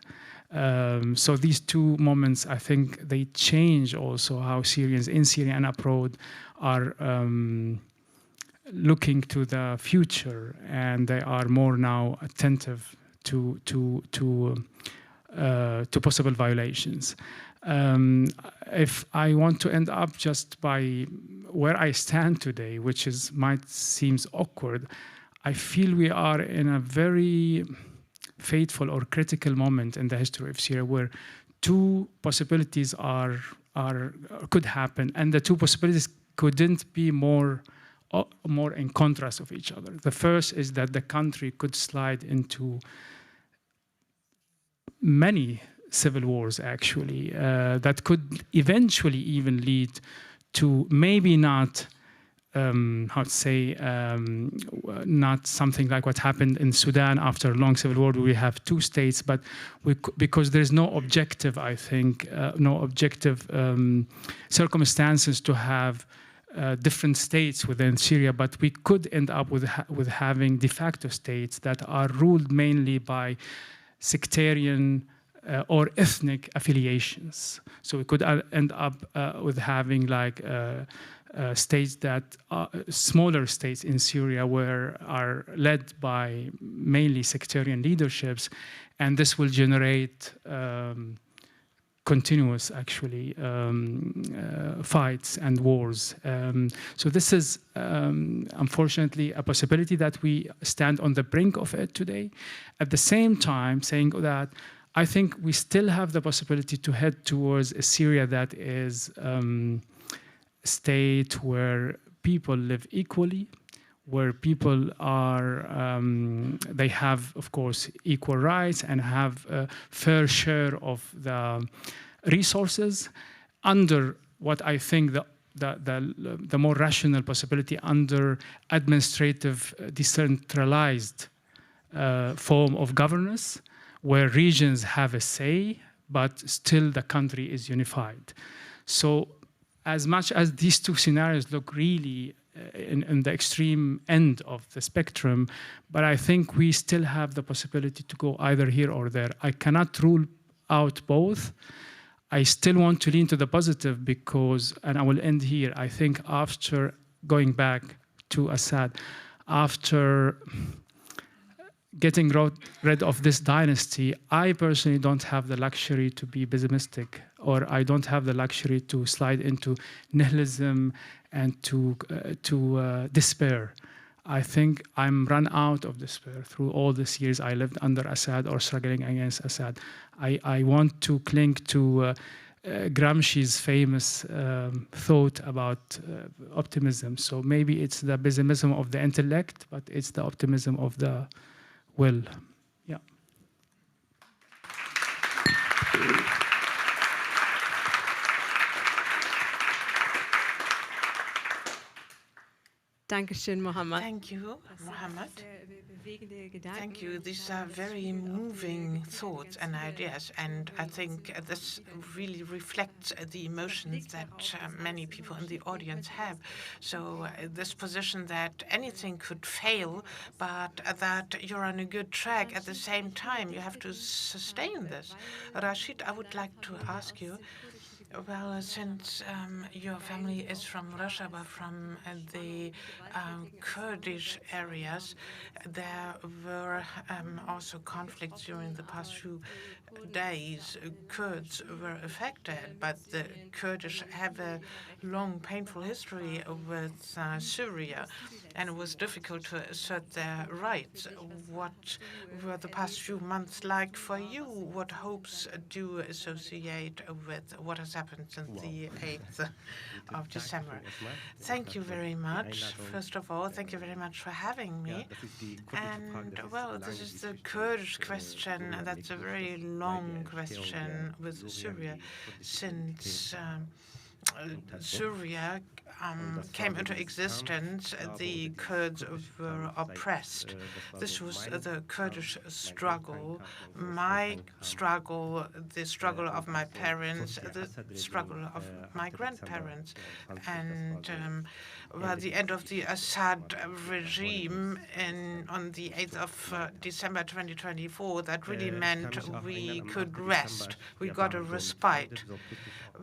So these two moments, I think they change also how Syrians in Syria and abroad are looking to the future, and they are more now attentive to possible violations. If I want to end up just by where I stand today, which might seem awkward, I feel we are in a very fateful or critical moment in the history of Syria where two possibilities could happen, and the two possibilities couldn't be more in contrast of each other. The first is that the country could slide into many civil wars, actually, that could eventually even lead to maybe not, not something like what happened in Sudan after a long civil war where we have two states, but because there's no objective, I think, no objective circumstances to have different states within Syria, but we could end up with having de facto states that are ruled mainly by sectarian or ethnic affiliations. So we could end up with having like states that smaller states in Syria are led by mainly sectarian leaderships, and this will generate continuous, actually, fights and wars. So this is, unfortunately, a possibility that we stand on the brink of it today. At the same time, saying that I think we still have the possibility to head towards a Syria that is a state where people live equally, where people are, they have, of course, equal rights and have a fair share of the resources under what I think the more rational possibility under administrative, decentralized form of governance, where regions have a say, but still the country is unified. So as much as these two scenarios look really in the extreme end of the spectrum, but I think we still have the possibility to go either here or there. I cannot rule out both. I still want to lean to the positive because, and I will end here, I think after going back to Assad, after getting rid of this dynasty, I personally don't have the luxury to be pessimistic, or I don't have the luxury to slide into nihilism and to despair. I think I'm run out of despair through all these years I lived under Assad or struggling against Assad. I want to cling to Gramsci's famous thought about optimism. So maybe it's the pessimism of the intellect, but it's the optimism of the will. Yeah. Dankeschön, Mohammed. Thank you, Mohammed. Thank you. These are very moving thoughts and ideas, and I think this really reflects the emotions that many people in the audience have. So this position that anything could fail, but that you're on a good track at the same time, you have to sustain this. Rashid, I would like to ask you, well, since your family is from Russia, but from the Kurdish areas, there were also conflicts during the past few days. Kurds were affected, but the Kurdish have a long, painful history with Syria, and it was difficult to assert their rights. What were the past few months like for you? What hopes do you associate with what has happened since the 8th of December? Thank you very much. First of all, thank you very much for having me. And, well, this is the Kurdish question. That's a very long question with Syria. Since Syria came into existence, the Kurds were oppressed. This was the Kurdish struggle, my struggle, the struggle of my parents, the struggle of my grandparents. And well, the end of the Assad regime on the 8th of December 2024, that really meant we could rest. We got a respite.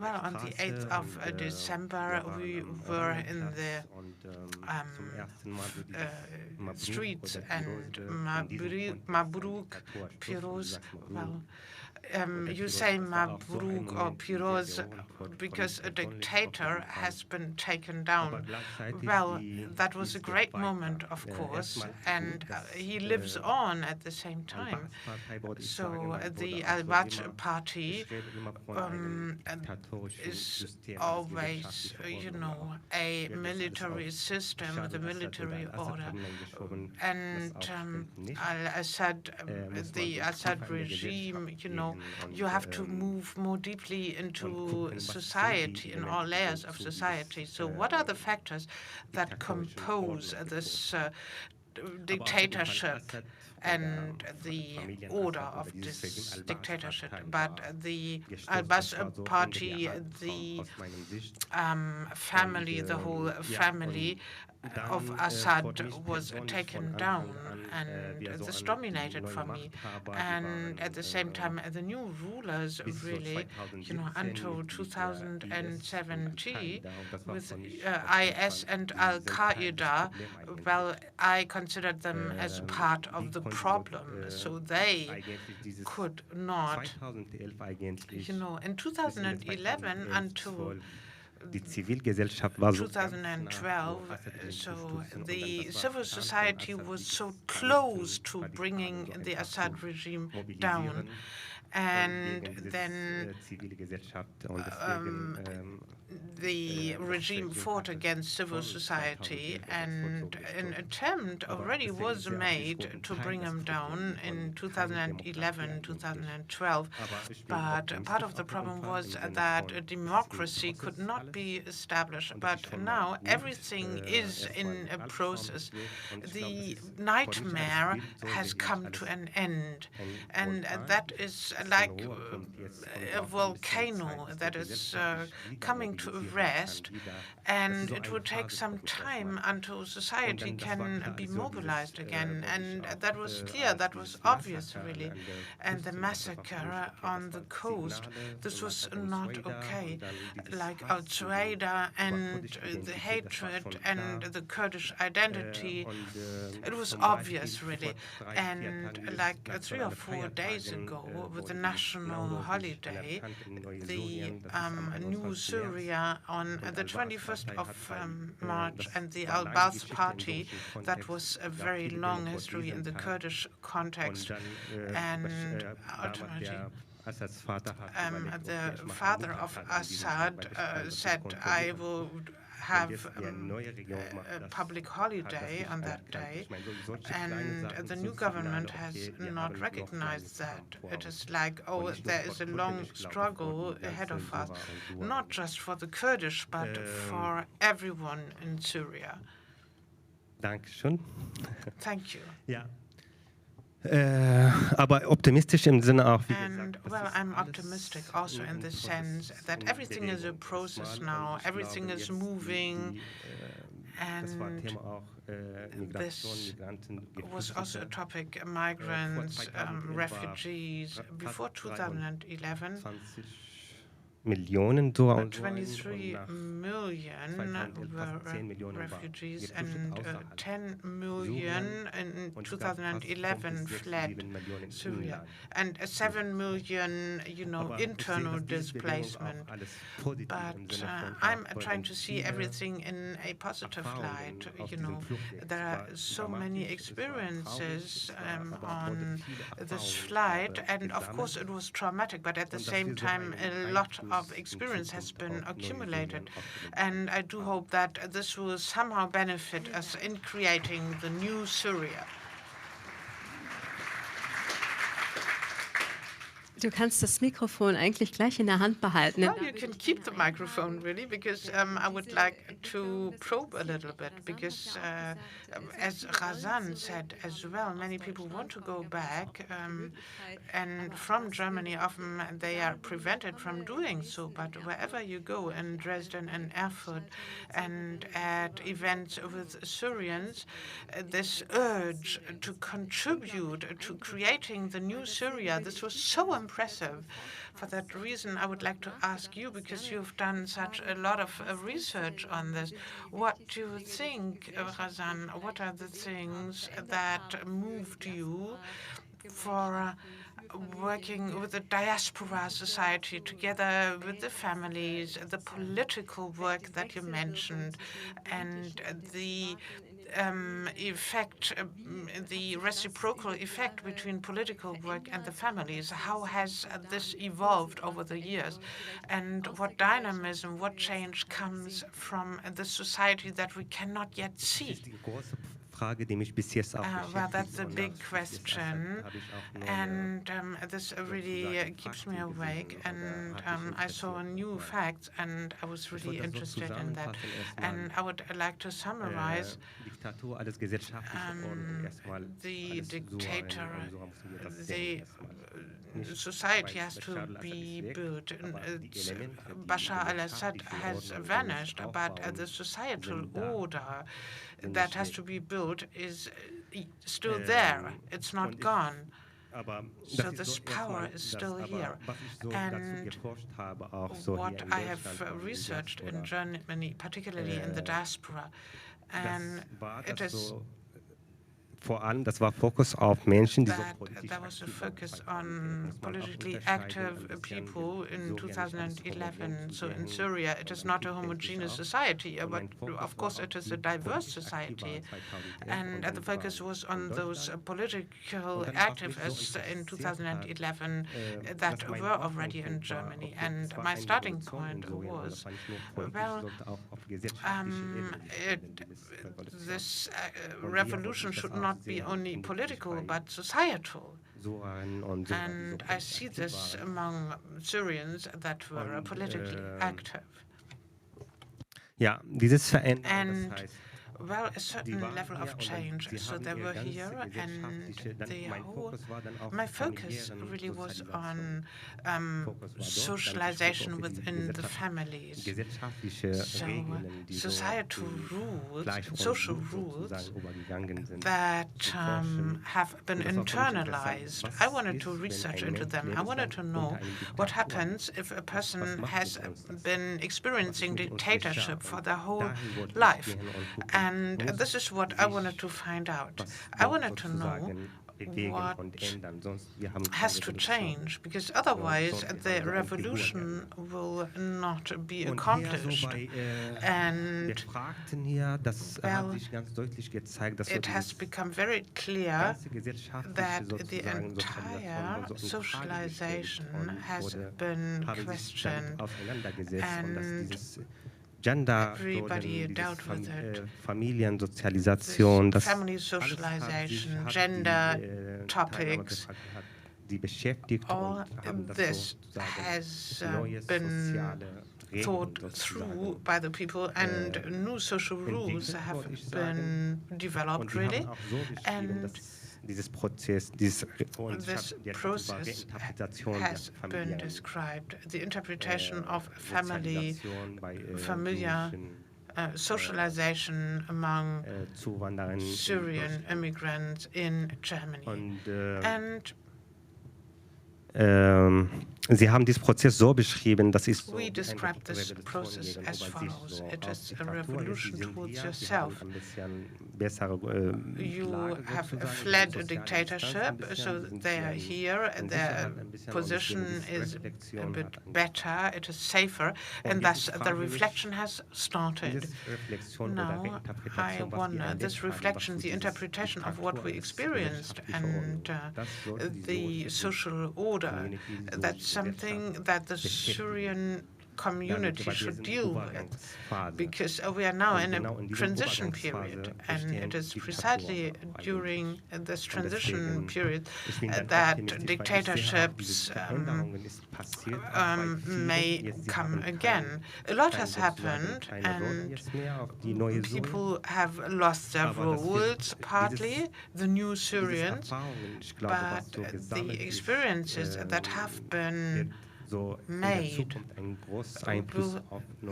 Well, on the 8th of December, we were in the streets, and Mabruk, Piroz, well, you say Mabruk or Piroz because a dictator has been taken down. Well, that was a great moment, of course, and he lives on at the same time. So the Al-Bach party is always, a military system, the military order, and Al-Assad, the Assad regime, you have to move more deeply into society, in all layers of society. So what are the factors that compose this dictatorship and the order of this dictatorship? But the Al-Bach party, the family, the whole family of Assad was taken down, and this dominated for me. And at the same time, the new rulers really, until 2017, with IS and Al-Qaeda, well, I considered them as part of the problem. So they could not, in 2011 until 2012, so the civil society was so close to bringing the Assad regime down. And then the regime fought against civil society, and an attempt already was made to bring him down in 2011, 2012. But part of the problem was that a democracy could not be established. But now everything is in a process. The nightmare has come to an end, and that is like a volcano that is coming to a rest, and it will take some time until society can be mobilized again. And that was clear, that was obvious, really. And the massacre on the coast, this was not okay. Like Al-Qaeda and the hatred and the Kurdish identity, it was obvious, really. And like 3 or 4 days ago, with the national holiday, the new Syria on the 21st of March, and the Al-Baath party, that was a very long history in the Kurdish context. And ultimately, the father of Assad said, I will have a public holiday on that day, and the new government has not recognized that. It is like, oh, there is a long struggle ahead of us, not just for the Kurdish, but for everyone in Syria. Thank you. Aber optimistisch im Sinne auch, wie And, well, I'm optimistic also in the sense that everything is a process now, everything is moving, and this was also a topic, migrants, refugees. Before 2011, 23 million were refugees, and 10 million in 2011 fled Syria, and 7 million, internal displacement. But I'm trying to see everything in a positive light. There are so many experiences on this flight, and of course it was traumatic, but at the same time a lot of experience has been accumulated, and I do hope that this will somehow benefit us in creating the new Syria. Du kannst das Mikrofon eigentlich gleich in der Hand behalten. Well, you can keep the microphone, really, because I would like to probe a little bit, because as Razan said as well, many people want to go back, and from Germany often they are prevented from doing so. But wherever you go, in Dresden and Erfurt, and at events with Syrians, this urge to contribute to creating the new Syria, this was so impressive. For that reason, I would like to ask you, because you've done such a lot of research on this, what do you think, Razan? What are the things that moved you for working with the diaspora society, together with the families, the political work that you mentioned, and the effect, the reciprocal effect between political work and the families? How has this evolved over the years? And what dynamism, what change comes from the society that we cannot yet see? Well, that's a big question, and this really keeps me awake. And I saw new facts, and I was really interested in that. And I would like to summarize the dictator. The society has to be built. Bashar al-Assad has vanished, but the societal order that has to be built is still there. It's not gone. So this power is still here. And what I have researched in Germany, particularly in the diaspora, and it is vor allem, das war Fokus auf Menschen, die so politisch there was a aktiv focus waren. on politically active people in 2011. So in Syria, it is not a homogeneous society, but of course it is a diverse society. And the focus was on those political activists in 2011 that were already in Germany. And my starting point was, well, this revolution should not be only political, but societal. And I see this among Syrians that were politically active. Ja, dieses Verändern, das heißt, well, a certain level of change. So they were here, and my focus really was on socialization within the families. So societal rules, social rules that have been internalized. I wanted to research into them. I wanted to know what happens if a person has been experiencing dictatorship for their whole life. And this is what I wanted to find out. I wanted to know what has to change, because otherwise the revolution will not be accomplished. And well, it has become very clear that the entire socialization has been questioned, and everybody dealt with it. Familiensozialisation, family socialization, gender topics, all this has been thought through by the people, and new social rules have been developed, really. And this process has been described. The interpretation of familiar socialization among Syrian immigrants in Germany. And Sie haben diesen Prozess so beschrieben, dass es we describe this process as follows. It is a revolution towards yourself. You have fled a dictatorship, so they are here, and their position is a bit better, it is safer, and thus the reflection has started. Now, I wonder, this reflection, the interpretation of what we experienced and the social order, that's something that the Syrian community should deal with, because we are now in a transition period, and it is precisely during this transition period that dictatorships may come again. A lot has happened, and people have lost their roles, partly, the new Syrians, but the experiences that have been made will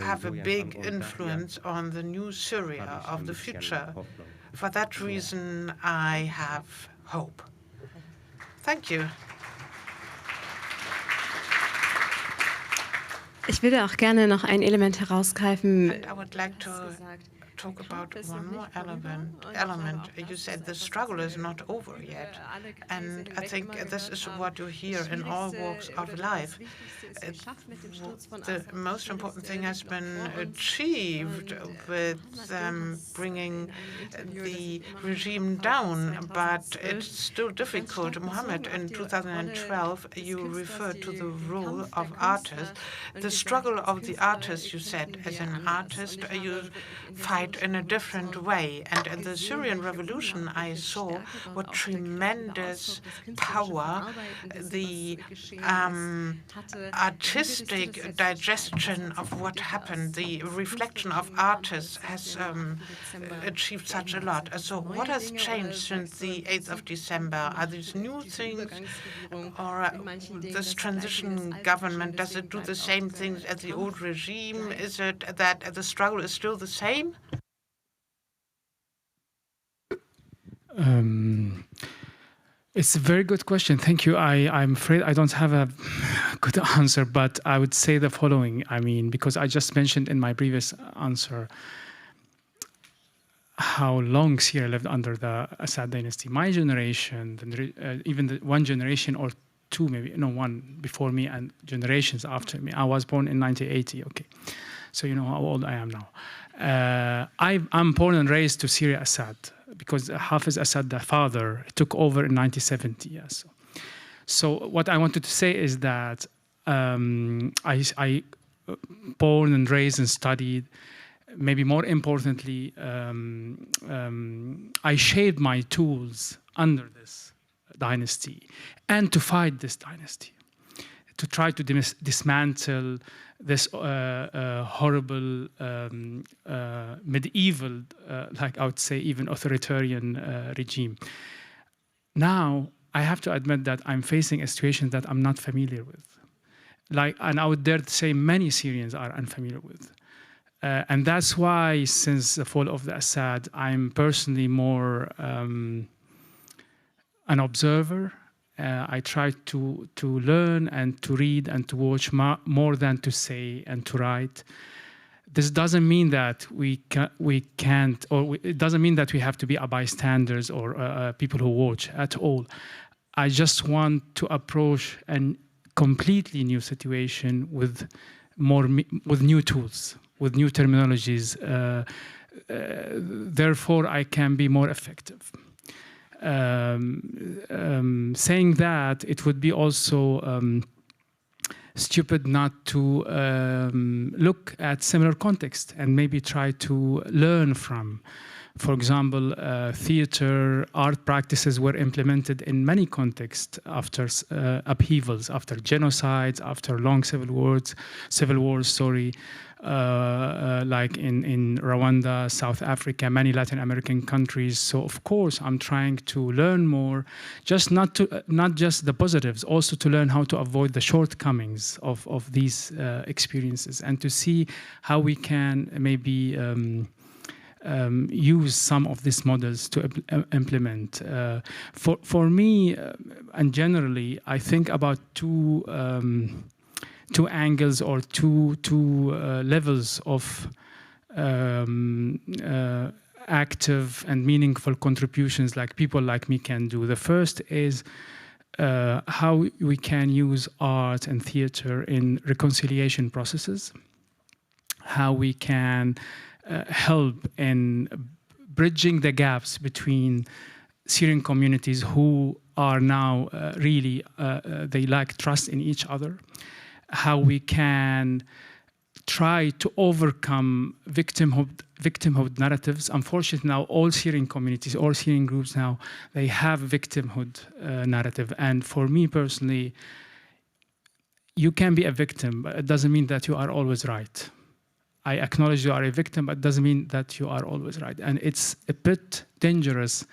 have a big influence on the new Syria of the future. For that reason, I have hope. Thank you. Ich würde auch gerne noch ein Element herausgreifen. And I would like to talk about one more element. You said the struggle is not over yet, and I think this is what you hear in all walks of life. The most important thing has been achieved with bringing the regime down, but it's still difficult. Mohammed, in 2012, you referred to the role of artists. The struggle of the artist, you said, as an artist, you fight in a different way. And in the Syrian revolution, I saw what tremendous power the artistic digestion of what happened, the reflection of artists has achieved such a lot. So what has changed since the 8th of December? Are these new things, or this transition government, does it do the same things as the old regime? Is it that the struggle is still the same? It's a very good question. Thank you. I'm afraid I don't have a good answer, but I would say the following. I mean, because I just mentioned in my previous answer, how long Syria lived under the Assad dynasty. My generation, even one generation or two, maybe, no, one before me and generations after me. I was born in 1980, okay. So you know how old I am now. I'm born and raised to Syria Assad, because Hafiz Assad, the father, took over in 1970, yes. So what I wanted to say is that I born and raised and studied. Maybe more importantly, I shaped my tools under this dynasty and to fight this dynasty, to try to dismantle this horrible medieval, like I would say, even authoritarian regime. Now, I have to admit that I'm facing a situation that I'm not familiar with. And I would dare to say many Syrians are unfamiliar with. And that's why, since the fall of the Assad, I'm personally more an observer. I try to learn and to read and to watch more than to say and to write. This doesn't mean that it doesn't mean that we have to be a bystanders or people who watch at all. I just want to approach a completely new situation with new tools, with new terminologies. Therefore, I can be more effective. Saying that, it would be also stupid not to look at similar context and maybe try to learn from. For example, theater, art practices were implemented in many contexts after upheavals, after genocides, after long civil wars, like in Rwanda, South Africa, many Latin American countries. So of course, I'm trying to learn more, not just the positives, also to learn how to avoid the shortcomings of these experiences, and to see how we can maybe use some of these models to implement. For me, and generally, I think about two angles or two levels of active and meaningful contributions like people like me can do. The first is how we can use art and theater in reconciliation processes, how we can help in bridging the gaps between Syrian communities who are now really, they lack trust in each other, how we can try to overcome victimhood narratives. Unfortunately, now all Syrian communities, all Syrian groups now, they have victimhood narrative. And for me personally, you can be a victim, but it doesn't mean that you are always right. I acknowledge you are a victim, but it doesn't mean that you are always right. And it's a bit dangerous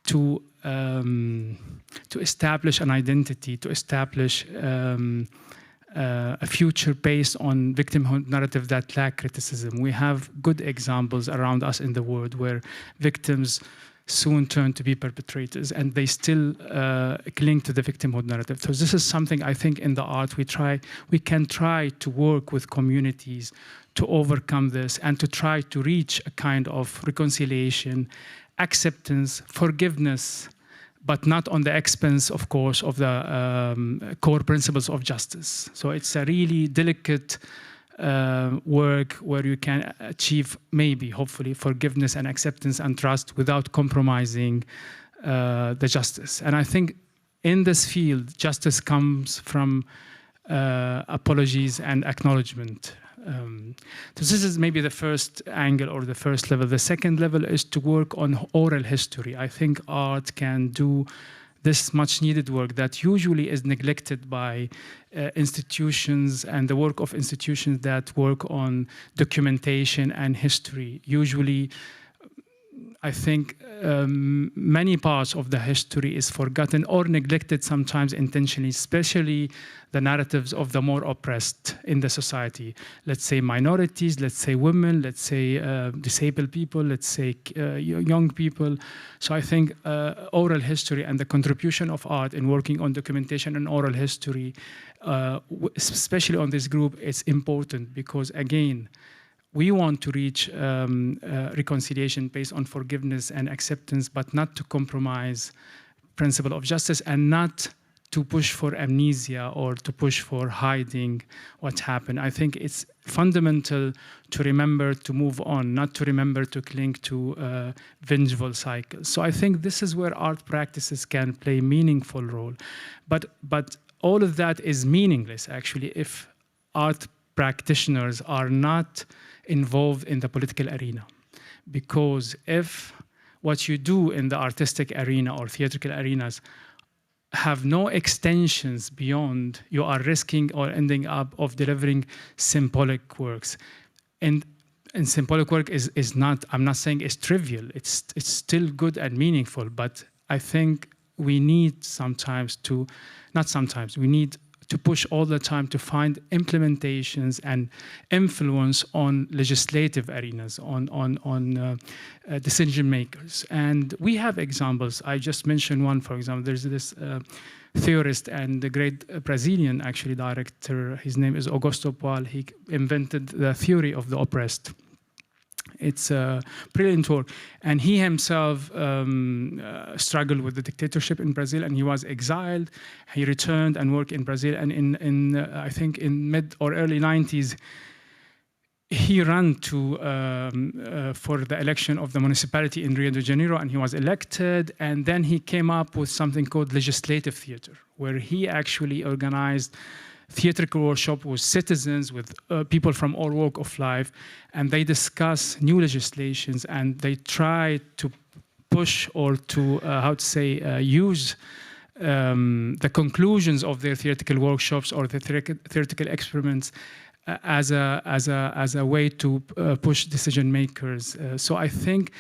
to establish an identity, to establish a future based on victimhood narrative that lack criticism. We have good examples around us in the world where victims soon turn to be perpetrators, and they still cling to the victimhood narrative. So this is something I think in the art we can try to work with communities to overcome this and to try to reach a kind of reconciliation, acceptance, forgiveness, but not on the expense, of course, of the core principles of justice. So it's a really delicate work where you can achieve, maybe, hopefully, forgiveness and acceptance and trust without compromising the justice. And I think in this field, justice comes from apologies and acknowledgement. So this is maybe the first angle or the first level. The second level is to work on oral history. I think art can do this much needed work that usually is neglected by institutions and the work of institutions that work on documentation and history. Usually, I think many parts of the history is forgotten or neglected sometimes intentionally, especially the narratives of the more oppressed in the society. Let's say minorities, let's say women, let's say disabled people, let's say young people. So I think oral history and the contribution of art in working on documentation and oral history, especially on this group, is important because, again, we want to reach reconciliation based on forgiveness and acceptance, but not to compromise principle of justice and not to push for amnesia or to push for hiding what happened. I think it's fundamental to remember to move on, not to remember to cling to vengeful cycles. So I think this is where art practices can play a meaningful role. But all of that is meaningless, actually, if art practitioners are not involved in the political arena. Because if what you do in the artistic arena or theatrical arenas have no extensions beyond, you are risking or ending up of delivering symbolic works. And symbolic work is not, I'm not saying it's trivial, it's still good and meaningful, but I think we need sometimes to, not sometimes, we need to push all the time to find implementations and influence on legislative arenas, on decision makers. And we have examples. I just mentioned one, for example. There's this theorist and the great Brazilian, actually, director. His name is Augusto Boal. He invented the theory of the oppressed. It's a brilliant work. And he himself struggled with the dictatorship in Brazil, and he was exiled. He returned and worked in Brazil. And I think in mid or early 90s, he ran for the election of the municipality in Rio de Janeiro, and he was elected. And then he came up with something called legislative theater, where he actually organized theatrical workshop with citizens, with people from all walks of life, and they discuss new legislations, and they try to push or to, use the conclusions of their theatrical workshops or the theatrical experiments as a way to push decision makers. So I think,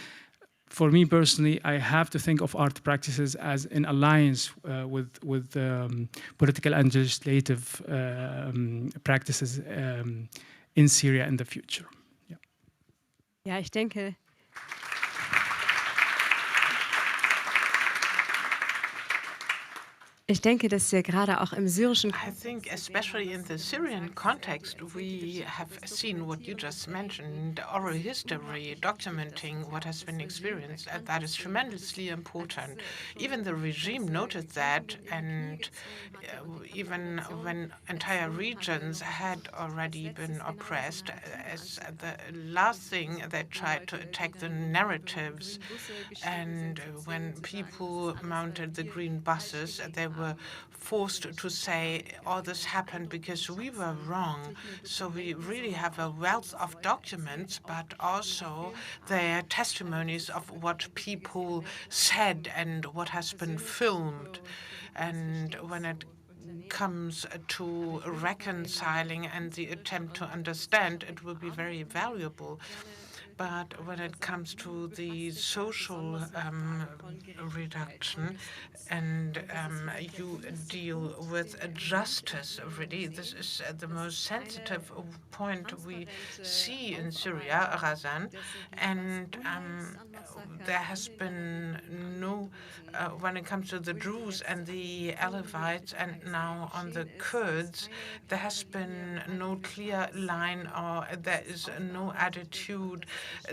for me personally, I have to think of art practices as an alliance with political and legislative practices in Syria in the future. Yeah. Ja, ich denke, dass wir gerade auch im syrischen I think especially in the Syrian context, we have seen what you just mentioned, oral history, documenting what has been experienced, and that is tremendously important. Even the regime noted that, and even when entire regions had already been oppressed, as the last thing they tried to attack the narratives, and when people mounted the green buses, they were forced to say all this happened because we were wrong. So we really have a wealth of documents, but also their testimonies of what people said and what has been filmed. And when it comes to reconciling and the attempt to understand, it will be very valuable. But when it comes to the social reduction, and you deal with justice, really, this is the most sensitive point we see in Syria, Razan. And there has been no, when it comes to the Druze and the Alevites, and now on the Kurds, there has been no clear line, or there is no attitude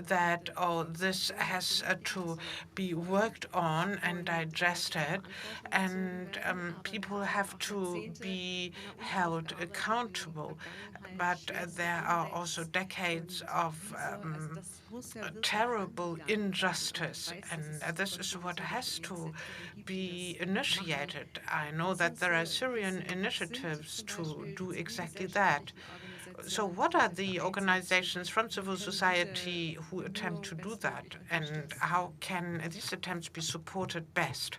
that this has to be worked on and digested, and people have to be held accountable. But there are also decades of terrible injustice, and this is what has to be initiated. I know that there are Syrian initiatives to do exactly that. So what are the organizations from civil society who attempt to do that, and how can these attempts be supported best?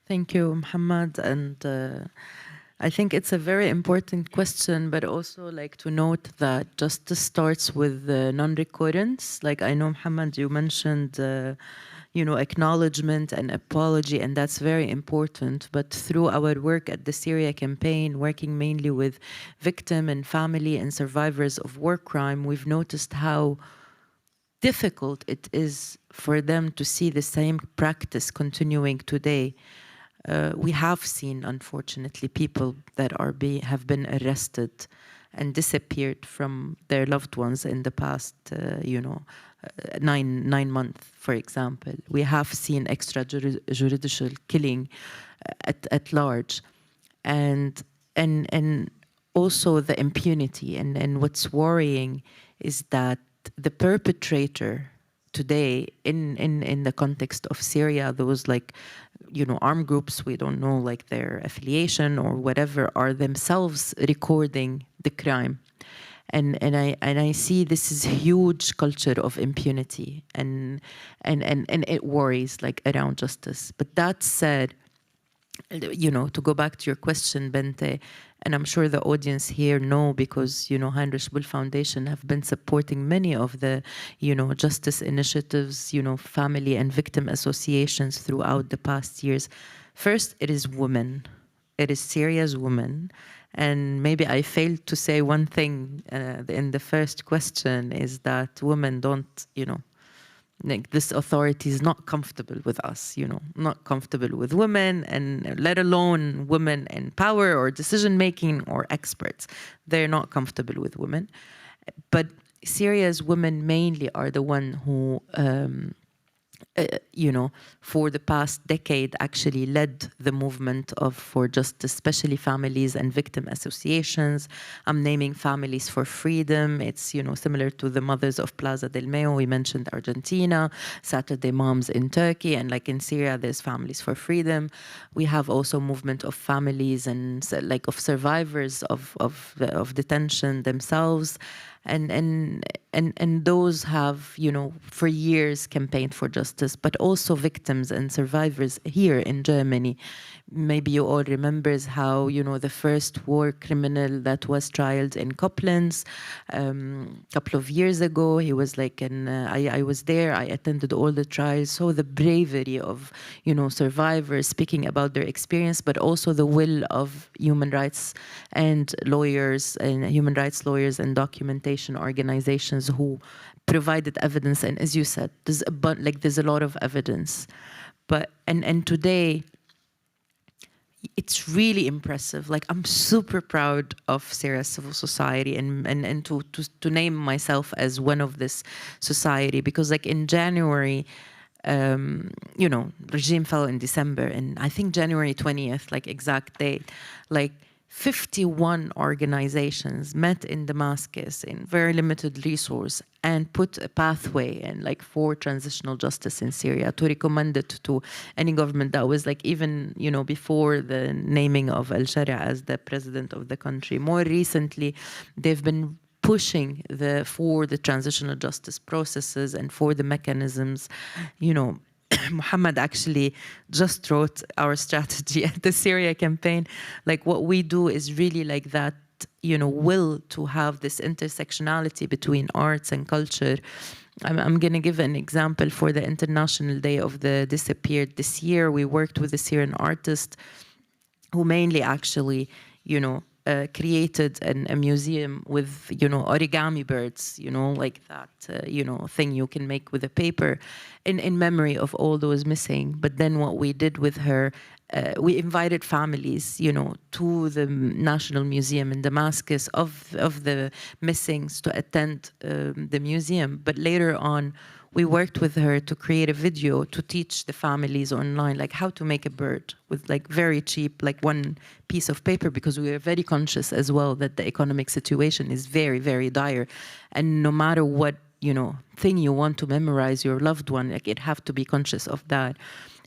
Thank you, Muhammad. And I think it's a very important question, but also like to note that justice starts with non-recurrence. Like I know, Muhammad, you mentioned acknowledgement and apology, and that's very important. But through our work at the Syria campaign, working mainly with victim and family and survivors of war crime, we've noticed how difficult it is for them to see the same practice continuing today. We have seen, unfortunately, people that have been arrested and disappeared from their loved ones in the past, 9 months, for example. We have seen extrajudicial killing at large, and also the impunity. And what's worrying is that the perpetrator today, in the context of Syria, those armed groups, we don't know their affiliation or whatever, are themselves recording the crime. And I see this is a huge culture of impunity, and it worries around justice. But that said, to go back to your question, Bente, and I'm sure the audience here know, because Heinrich-Böll Foundation have been supporting many of the justice initiatives, family and victim associations throughout the past years. First, it is women. It is Syria's women. And maybe I failed to say one thing in the first question, is that women don't, this authority is not comfortable with us, not comfortable with women, and let alone women in power or decision-making or experts. They're not comfortable with women. But Syria's women mainly are the one who, for the past decade actually led the movement for justice, especially families and victim associations. I'm naming Families for Freedom. It's, similar to the Mothers of Plaza del Mayo. We mentioned Argentina, Saturday Moms in Turkey, and in Syria, there's Families for Freedom. We have also movement of families and of survivors of detention themselves. And those have, for years campaigned for justice, but also victims and survivors here in Germany. Maybe you all remember how, the first war criminal that was trialed in Koblenz a couple of years ago. He was I was there, I attended all the trials, saw the bravery of, survivors speaking about their experience, but also the will of human rights and lawyers and human rights lawyers and documentation organizations who provided evidence. And as you said, there's a lot of evidence. But and today, it's really impressive. I'm super proud of Syria's civil society and to name myself as one of this society, because in January, regime fell in December, and I think January 20th, exact date, 51 organizations met in Damascus in very limited resource and put a pathway and for transitional justice in Syria, to recommend it to any government that was even, before the naming of al-Sharia as the president of the country. More recently, they've been pushing for the transitional justice processes and for the mechanisms. Muhammad actually just wrote our strategy at the Syria campaign. What we do is really that, will to have this intersectionality between arts and culture. I'm going to give an example. For the International Day of the Disappeared this year, we worked with a Syrian artist who mainly actually, created a museum with, origami birds, that, thing you can make with a paper in memory of all those missing. But then what we did with her, we invited families, to the National Museum in Damascus of the missings to attend the museum. But later on, we worked with her to create a video to teach the families online, how to make a bird with very cheap, one piece of paper, because we are very conscious as well that the economic situation is very, very dire. And no matter what, thing you want to memorize your loved one, it have to be conscious of that.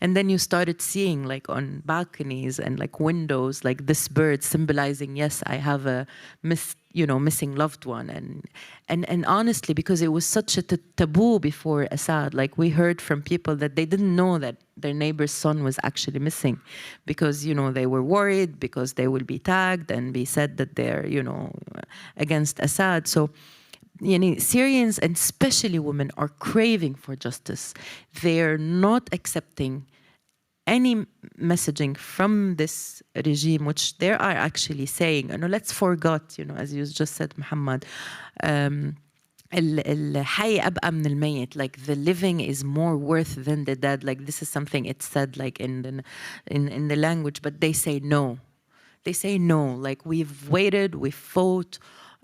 And then you started seeing on balconies and windows, this bird symbolizing, yes, I have a missing loved one. And honestly, because it was such a taboo before Assad, we heard from people that they didn't know that their neighbor's son was actually missing, because, they were worried because they will be tagged and be said that they're, against Assad. So, Syrians, and especially women, are craving for justice. They're not accepting any messaging from this regime, which they are actually saying, let's forget, as you just said, Muhammad, الحي أبقى من الميت, the living is more worth than the dead. This is something it's said in the language, but they say no. They say no. We've waited, we've fought.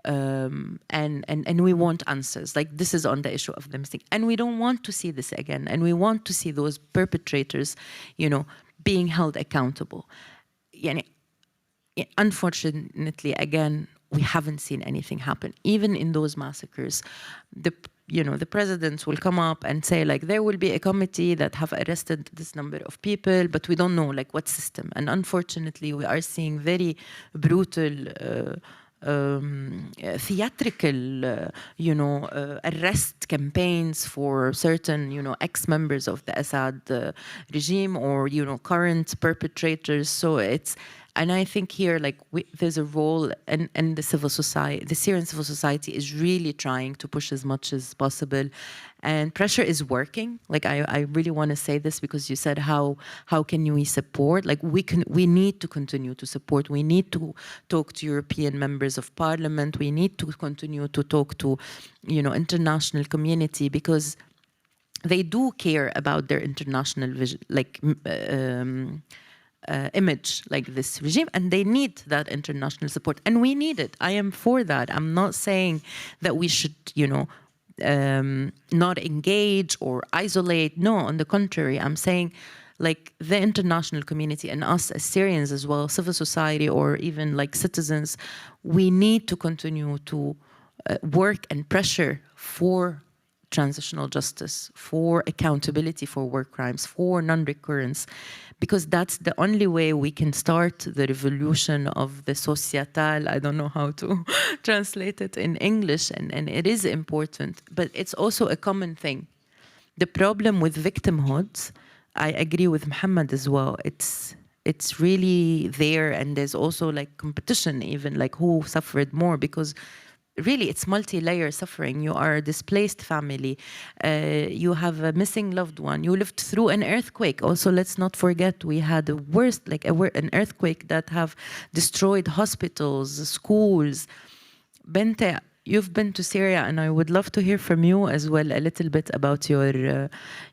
and we want answers. Like, this is on the issue of the missing, and we don't want to see this again, and we want to see those perpetrators, you know, being held accountable. Yani, unfortunately, again, we haven't seen anything happen. Even in those massacres, the presidents will come up and say, like, there will be a committee that have arrested this number of people, but we don't know, like, what system. And unfortunately, we are seeing very brutal, theatrical, arrest campaigns for certain, ex-members of the Assad regime or, current perpetrators. So and I think here, like, there's a role, and the civil society, the Syrian civil society is really trying to push as much as possible, and pressure is working. Like, I really want to say this because you said how can we support? Like, we need to continue to support. We need to talk to European members of parliament. We need to continue to talk to, international community, because they do care about their international vision, like. Image, like this regime, and they need that international support, and we need it. I am for that. I'm not saying that we should, not engage or isolate. No, on the contrary, I'm saying, like, the international community and us as Syrians as well, civil society or even like citizens, we need to continue to work and pressure for transitional justice, for accountability for war crimes, for non-recurrence, because that's the only way we can start the revolution of the societal. I don't know how to translate it in English, and it is important, but it's also a common thing. The problem with victimhood, I agree with Muhammad as well, it's really there, and there's also like competition, even like who suffered more, because really, it's multi-layer suffering. You are a displaced family. You have a missing loved one. You lived through an earthquake. Also, let's not forget, we had the worst, like an earthquake that have destroyed hospitals, schools. Bente, you've been to Syria, and I would love to hear from you as well a little bit about your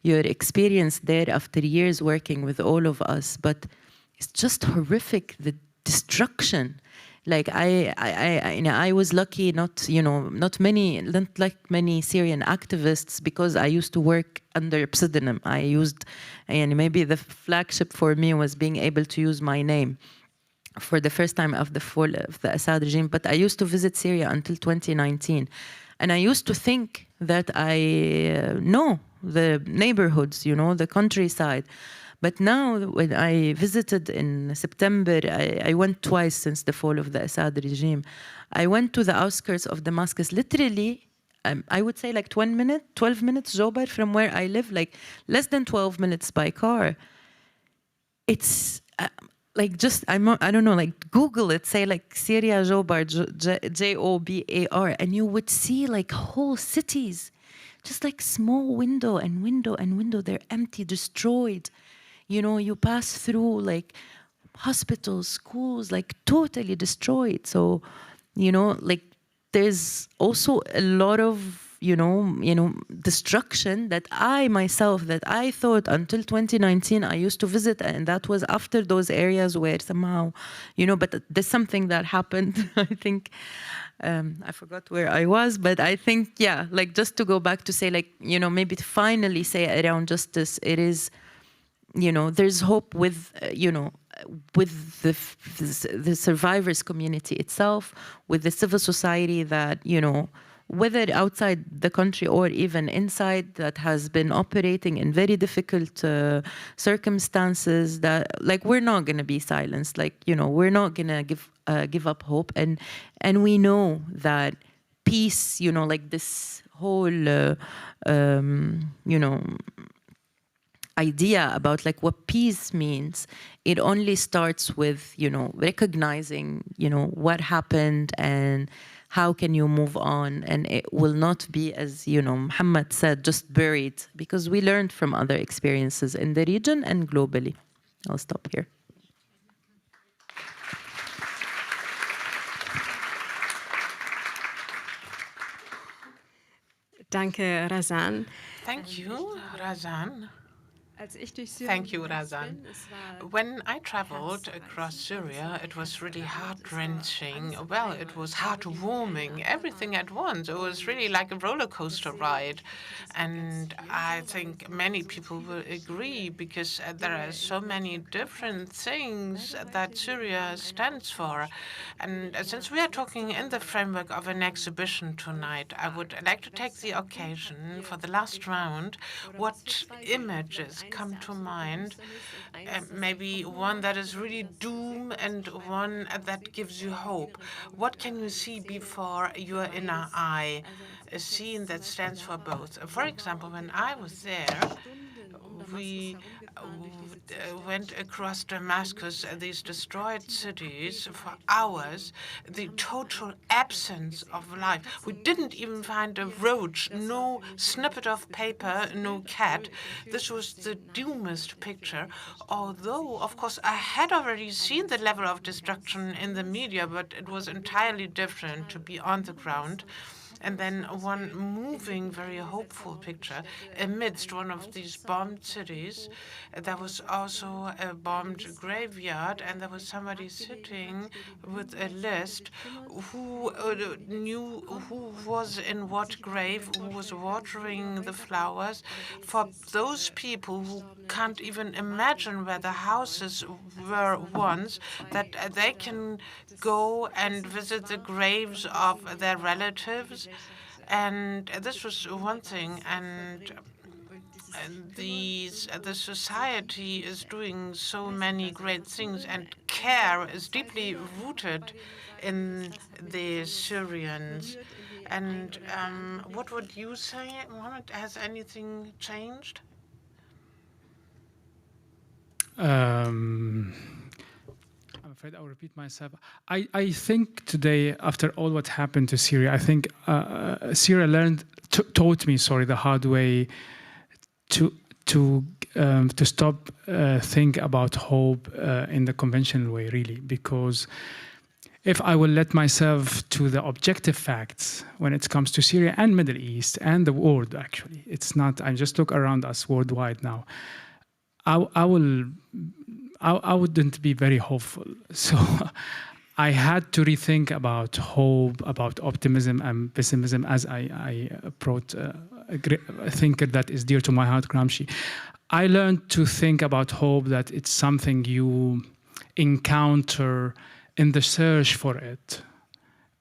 experience there after years working with all of us. But it's just horrific, the destruction. Like, I was lucky, not like many Syrian activists, because I used to work under pseudonym. I used, and maybe the flagship for me was being able to use my name for the first time of the fall of the Assad regime. But I used to visit Syria until 2019. And I used to think that I know the neighborhoods, the countryside. But now, when I visited in September, I went twice since the fall of the Assad regime. I went to the outskirts of Damascus, literally, I would say like 12 minutes, Jobar, from where I live, like less than 12 minutes by car. It's like just, I don't know, like Google it, say like Syria Jobar, Jobar, and you would see like whole cities, just like small window and window and window, they're empty, destroyed. You pass through like hospitals, schools, like totally destroyed. So, like there's also a lot of, destruction that I myself, that I thought until 2019 I used to visit, and that was after those areas where somehow, but there's something that happened. I think, I forgot where I was, but I think, yeah, like just to go back to say, like, maybe to finally say around justice, it is, there's hope with, with the survivors community itself, with the civil society that, whether outside the country or even inside, that has been operating in very difficult circumstances, that, like, we're not going to be silenced. Like, we're not going to give up hope. And we know that peace, like this whole, idea about like what peace means, it only starts with, recognizing, what happened and how can you move on. And it will not be, as, Muhammad said, just buried, because we learned from other experiences in the region and globally. I'll stop here. Danke, Razan. Thank you, Razan. Thank you, Razan. When I traveled across Syria, it was really heart-wrenching. Well, it was heartwarming, everything at once. It was really like a roller coaster ride. And I think many people will agree because there are so many different things that Syria stands for. And since we are talking in the framework of an exhibition tonight, I would like to take the occasion for the last round. What images come to mind? Maybe one that is really doom and one that gives you hope. What can you see before your inner eye? A scene that stands for both. For example, when I was there, we went across Damascus, these destroyed cities, for hours. The total absence of life. We didn't even find a roach, no snippet of paper, no cat. This was the doomest picture. Although, of course, I had already seen the level of destruction in the media, but it was entirely different to be on the ground. And then one moving, very hopeful picture amidst one of these bombed cities. There was also a bombed graveyard, and there was somebody sitting with a list who knew who was in what grave, who was watering the flowers. For those people who can't even imagine where the houses were once, that they can go and visit the graves of their relatives. And this was one thing, and the society is doing so many great things, and care is deeply rooted in the Syrians. And what would you say, Mohammed? Has anything changed? I'm afraid I'll repeat myself. I think today, after all what happened to Syria, I think Syria taught me, the hard way to stop think about hope in the conventional way, really, because if I will let myself to the objective facts when it comes to Syria and Middle East and the world, actually, it's not. I just look around us worldwide now. I wouldn't be very hopeful. So I had to rethink about hope, about optimism and pessimism as I approach a thinker that is dear to my heart, Gramsci. I learned to think about hope, that it's something you encounter in the search for it.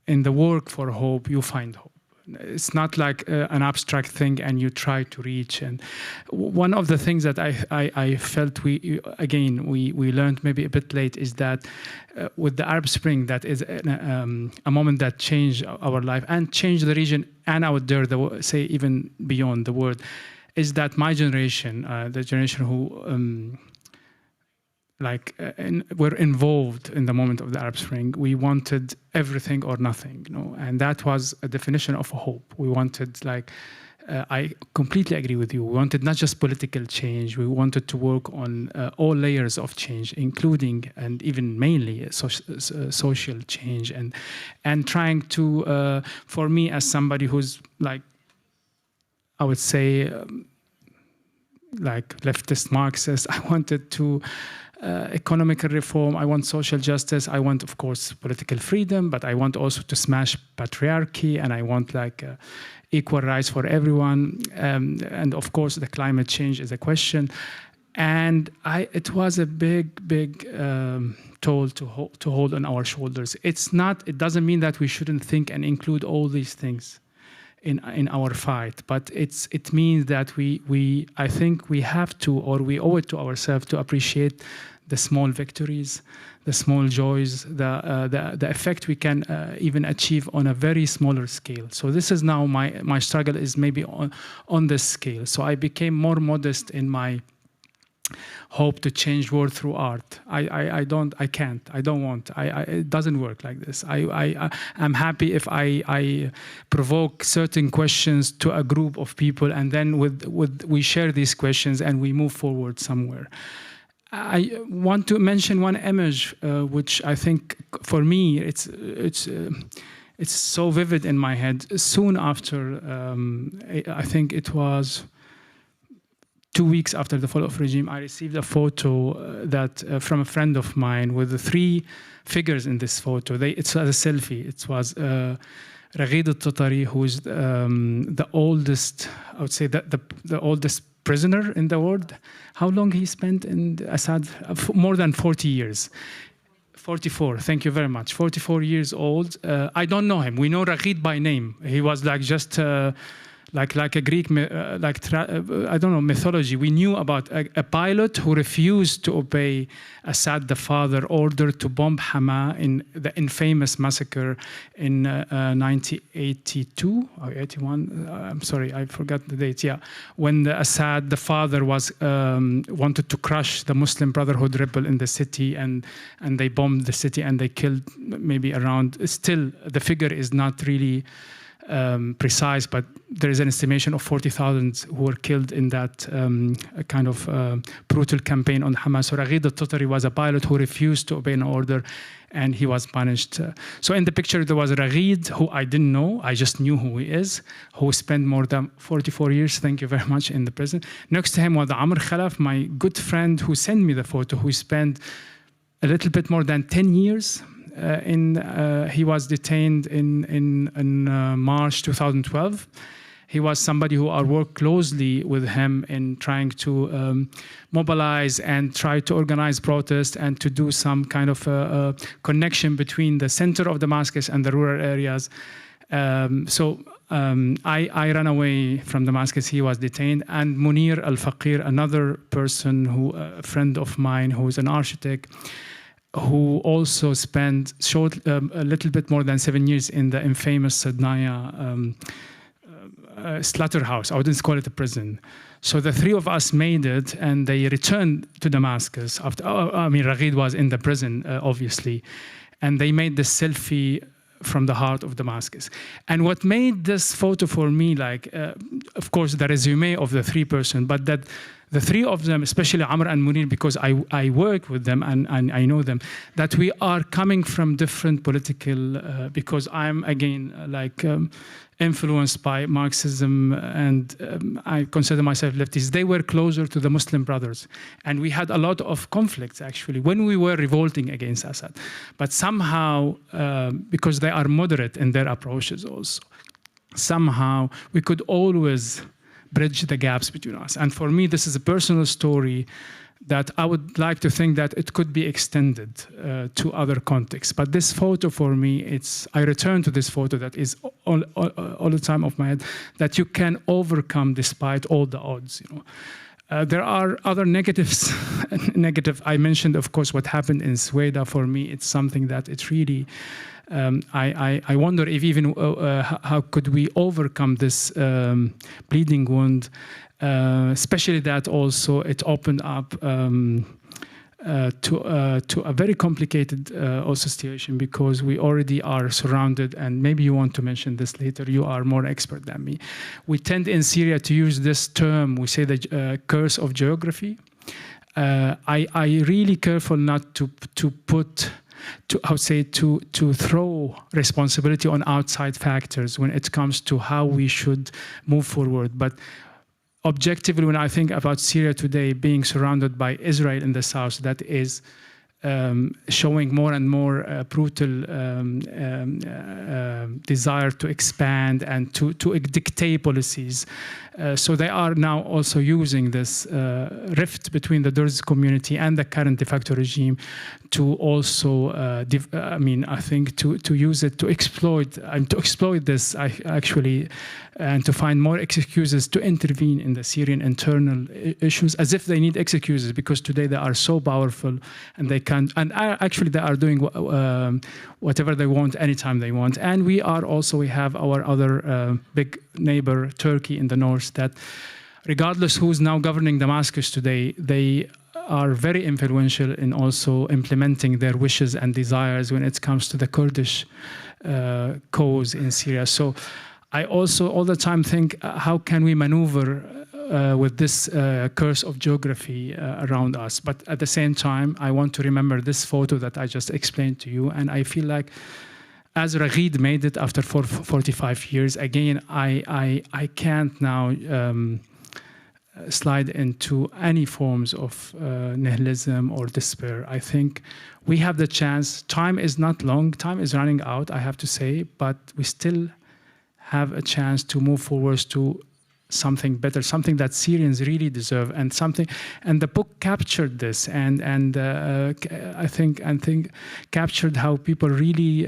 In the work for hope, you find hope. It's not like an abstract thing and you try to reach. And one of the things that I felt we learned maybe a bit late is that with the Arab Spring, that is a moment that changed our life and changed the region and out there, say even beyond the world, is that my generation, the generation who were involved in the moment of the Arab Spring, we wanted everything or nothing, and that was a definition of hope. We wanted, I completely agree with you. We wanted not just political change. We wanted to work on all layers of change, including and even mainly social change, and trying to, for me as somebody who's I would say leftist Marxist, I wanted to. Economical reform, I want social justice, I want, of course, political freedom, but I want also to smash patriarchy, and I want equal rights for everyone. And of course, the climate change is a question. And it was a big toll to hold on our shoulders. It doesn't mean that we shouldn't think and include all these things in our fight, but it means that I think we have to, or we owe it to ourselves to appreciate the small victories, the small joys, the effect we can even achieve on a very smaller scale. So this is now my struggle is maybe on this scale. So I became more modest in my hope to change world through art. It doesn't work like this. I'm happy if I provoke certain questions to a group of people, and then we share these questions and we move forward somewhere. I want to mention one image, which I think for me it's so vivid in my head. Soon after, I think it was 2 weeks after the fall of regime, I received a photo from a friend of mine with the 3 figures in this photo. It's a selfie. It was Raghid al-Tatari, who is the oldest, I would say, the oldest prisoner in the world. How long he spent in Assad? More than 40 years. 44, thank you very much. 44 years old. I don't know him. We know Raghid by name. He was like just like a Greek, I don't know, mythology. We knew about a pilot who refused to obey Assad, the father, order to bomb Hama in the infamous massacre in 1982 or 81. I'm sorry, I forgot the date. Yeah, when Assad, the father, was wanted to crush the Muslim Brotherhood rebel in the city, and they bombed the city and they killed maybe around. Still, the figure is not really precise, but there is an estimation of 40,000 who were killed in that kind of brutal campaign on Hamas. So Raghid al-Tatari was a pilot who refused to obey an order, and he was punished. So in the picture there was Raghid, who I didn't know, I just knew who he is, who spent more than 44 years, thank you very much, in the prison. Next to him was Amr Khalaf, my good friend who sent me the photo, who spent a little bit more than 10 years he was detained in March 2012. He was somebody who I worked closely with him in trying to mobilize and try to organize protests and to do some kind of connection between the center of Damascus and the rural areas. I ran away from Damascus. He was detained. And Munir Al-Faqir, another person, a friend of mine who is an architect, who also spent a little bit more than 7 years in the infamous Sadnaya slaughterhouse. I wouldn't call it a prison. So the 3 of us made it, and they returned to Damascus. Raghid was in the prison, obviously, and they made this selfie from the heart of Damascus. And what made this photo for me, of course, the resume of the 3 persons, but that the 3 of them, especially Amr and Munir, because I work with them and I know them, that we are coming from different political, because I'm, again, influenced by Marxism, and I consider myself leftist. They were closer to the Muslim Brothers. And we had a lot of conflicts, actually, when we were revolting against Assad. But somehow, because they are moderate in their approaches also, somehow we could always bridge the gaps between us. And for me, this is a personal story that I would like to think that it could be extended to other contexts. But this photo for me, I return to this photo that is all the time of my head, that you can overcome despite all the odds. There are other negatives. I mentioned, of course, what happened in Sweden. For me, it's something that it really, I wonder if even how could we overcome this bleeding wound, especially that also it opened up to a very complicated also situation, because we already are surrounded, and maybe you want to mention this later, you are more expert than me. We tend in Syria to use this term, we say the curse of geography. I really careful not to throw responsibility on outside factors when it comes to how we should move forward. But objectively, when I think about Syria today being surrounded by Israel in the south, that is showing more and more brutal desire to expand and to dictate policies. So they are now also using this rift between the Druze community and the current de facto regime to also, I think, to use it to exploit this, and to find more excuses to intervene in the Syrian internal issues, as if they need excuses, because today they are so powerful and they can, and actually they are doing whatever they want anytime they want. And we have our other big neighbor, Turkey, in the north, that regardless who's now governing Damascus today, they are very influential in also implementing their wishes and desires when it comes to the Kurdish cause in Syria. So I also all the time think, how can we maneuver with this curse of geography around us? But at the same time, I want to remember this photo that I just explained to you, and I feel like, as Raghid made it after 45 years, again, I can't now slide into any forms of nihilism or despair. I think we have the chance. Time is not long. Time is running out, I have to say, but we still have a chance to move forward to something better, something that Syrians really deserve, and the book captured this, and I think captured how people really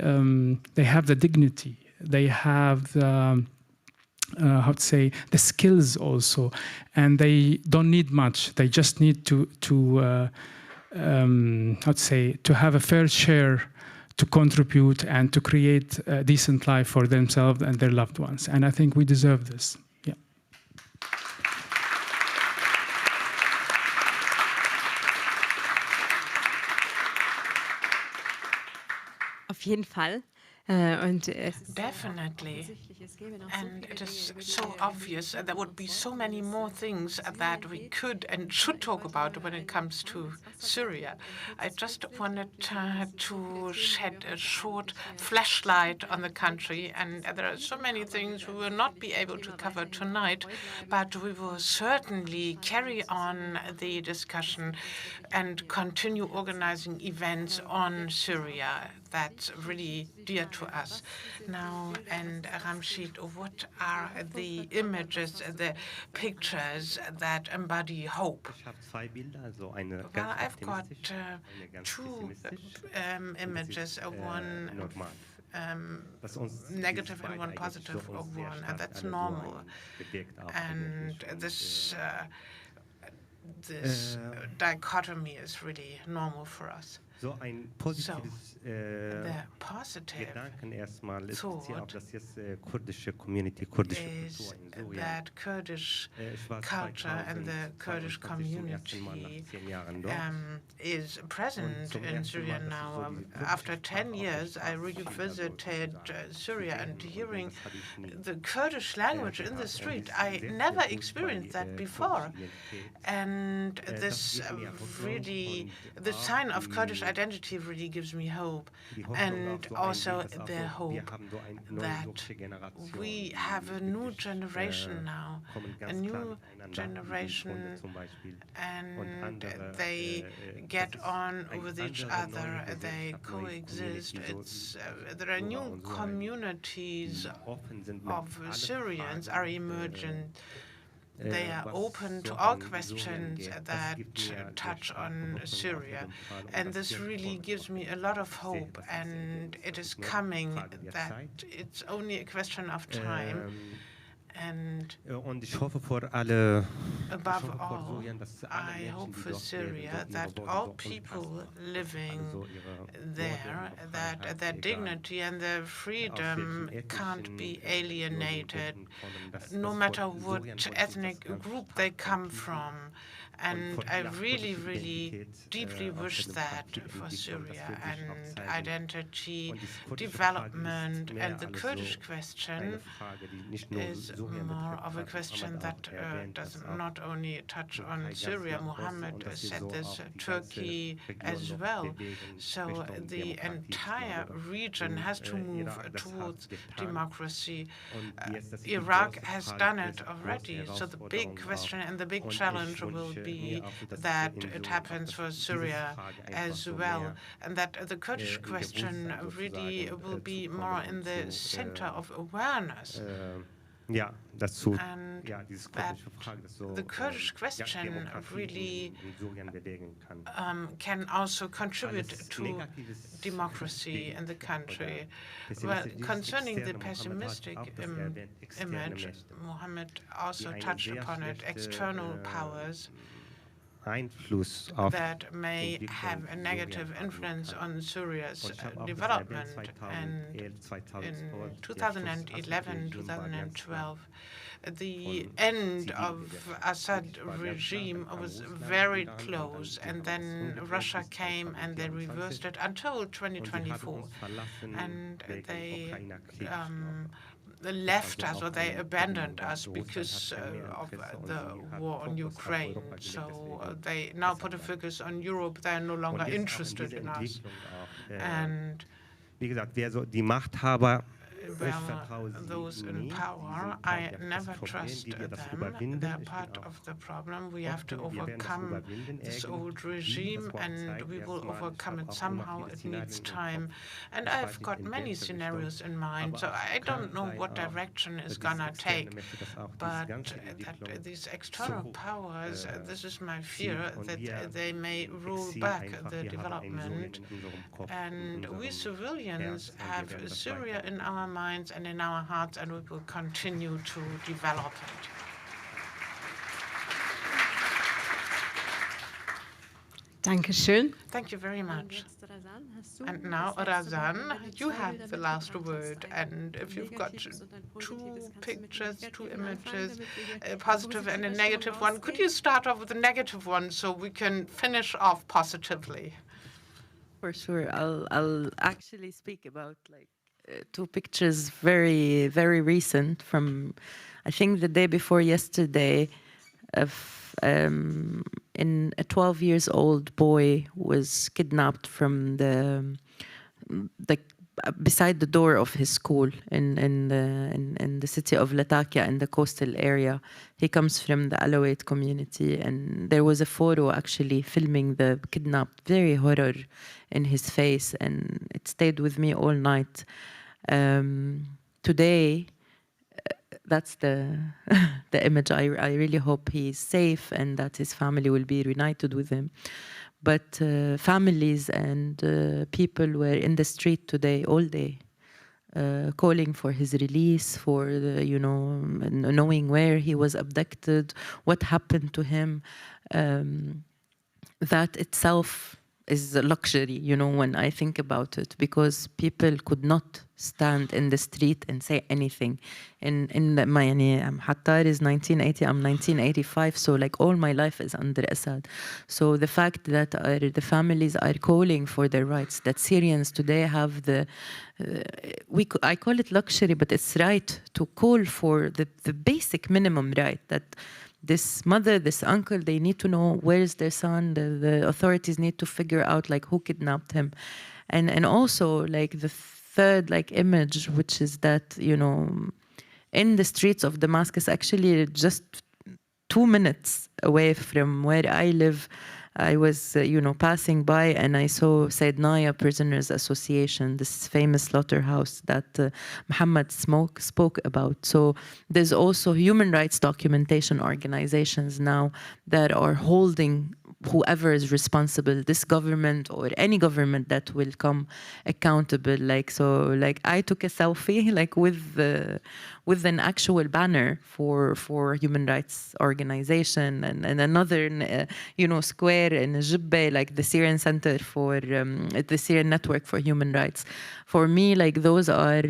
they have the dignity, they have the how to say, the skills also, and they don't need much. They just need to how to say, to have a fair share, to contribute and to create a decent life for themselves and their loved ones. And I think we deserve this. Yeah. Auf jeden Fall. Definitely. And it is so obvious that there would be so many more things that we could and should talk about when it comes to Syria. I just wanted to shed a short flashlight on the country, and there are so many things we will not be able to cover tonight, but we will certainly carry on the discussion and continue organizing events on Syria. That's really dear to us. Now, and Ramshid, what are the images, the pictures that embody hope? Well, I've got two images, one negative and one positive of one, and that's normal. And this dichotomy is really normal for us. So, the positive thought is that Kurdish culture and the Kurdish community is present in Syria now. After 10 years, I revisited Syria, and hearing the Kurdish language in the street, I never experienced that before. And this really, the sign of Kurdish identity really gives me hope, and also the hope that we have a new generation now, a new generation, and they get on with each other, they coexist. There are new communities of Syrians are emerging. They are open to all questions that touch on Syria. And this really gives me a lot of hope, and it is coming, that it's only a question of time. And above all, I hope for Syria that all people living there, that their dignity and their freedom can't be alienated, no matter what ethnic group they come from. And I really, really deeply wish that for Syria, and identity, development, and the Kurdish question is more of a question that does not only touch on Syria. Mohammed said this, Turkey as well. So the entire region has to move towards democracy. Iraq has done it already. So the big question and the big challenge will be that it happens for Syria as well, and that the Kurdish question really will be more in the center of awareness. And that the Kurdish question really can also contribute to democracy in the country. Well, concerning the pessimistic image, Mohammed also touched upon it, external powers that may have a negative influence on Syria's development. And in 2011, 2012, the end of Assad regime was very close, and then Russia came and they reversed it until 2024. And they left us, or they abandoned us because of the war on Ukraine. So they now put a focus on Europe. They are no longer interested in us. And well, those in power, I never trust them. They're part of the problem. We have to overcome this old regime, and we will overcome it somehow. It needs time. And I've got many scenarios in mind, so I don't know what direction is gonna take. But that these external powers, this is my fear, that they may roll back the development. And we civilians have Syria in our minds and in our hearts, and we will continue to develop it. Dankeschön. Thank you very much. And now, Razan, you have the last word. And if you've got two pictures, two images, a positive and a negative one, could you start off with the negative one so we can finish off positively? For sure. I'll actually speak about two pictures very, very recent from, I think, the day before yesterday, of in a 12-year-old boy was kidnapped from the beside the door of his school in the city of Latakia in the coastal area. He comes from the Alawite community, and there was a photo actually filming the kidnapped, very horror in his face, and it stayed with me all night. Today, that's the image. I really hope he's safe and that his family will be reunited with him. But families and people were in the street today, all day, calling for his release, for the, knowing where he was abducted, what happened to him. That itself is a luxury, when I think about it, because people could not stand in the street and say anything. In Hattar is 1980, I'm 1985, so all my life is under Assad. So the fact that the families are calling for their rights, that Syrians today have I call it luxury, but it's right to call for the basic minimum right, that this mother, this uncle, they need to know where is their son. The authorities need to figure out who kidnapped him. And also the third image, which is that, in the streets of Damascus, actually just 2 minutes away from where I live, I was, passing by, and I saw Saydnaya Prisoners Association, this famous slaughterhouse that Muhammad spoke about. So there's also human rights documentation organizations now that are holding whoever is responsible, this government or any government that will come accountable. I took a selfie with an actual banner for human rights organization, and another square in Jibbe, the Syrian Center for the Syrian Network for Human Rights. For me, those are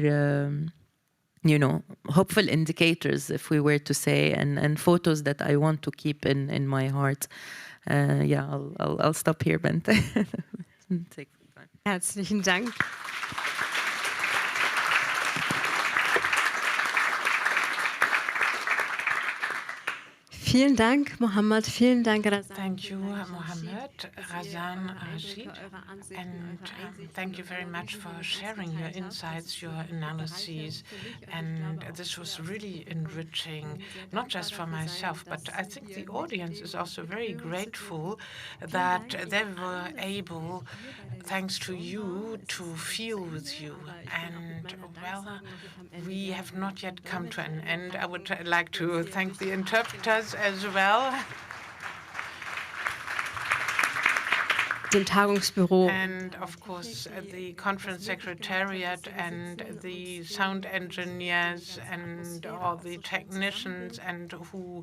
hopeful indicators, if we were to say, and photos that I want to keep in my heart. I'll stop here, Bente. Take some time. Herzlichen Dank. Vielen Dank, Mohammed. Vielen Dank, Razan. Thank you, Mohammed, Razan, Rashid, and thank you very much for sharing your insights, your analyses, and this was really enriching, not just for myself, but I think the audience is also very grateful that they were able, thanks to you, to feel with you. And well, we have not yet come to an end. I would like to thank the interpreters as well. Dem Tagungsbüro. And of course, the conference secretariat and the sound engineers and all the technicians and who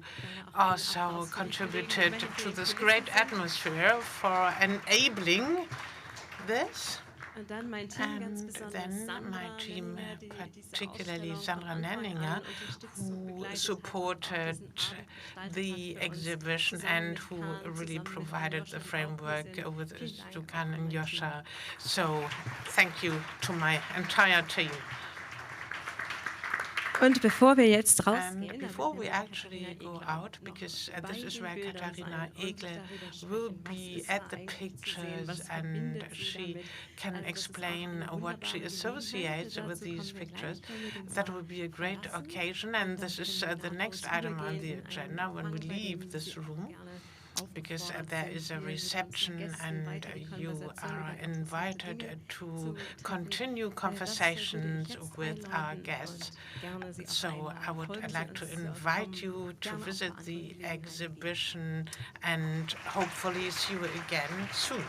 also contributed to this great atmosphere for enabling this. And then my team, particularly Sandra Nenninger, who supported the exhibition and who really provided the framework with Dukan and Yosha. So thank you to my entire team. Und bevor wir jetzt And rausgehen, before we actually go out, because this is where Katharina Eglau will be at the pictures and she can explain what she associates with these pictures, that will be a great occasion. And this is the next item on the agenda when we leave this room, because there is a reception and you are invited to continue conversations with our guests. So I would like to invite you to visit the exhibition and hopefully see you again soon.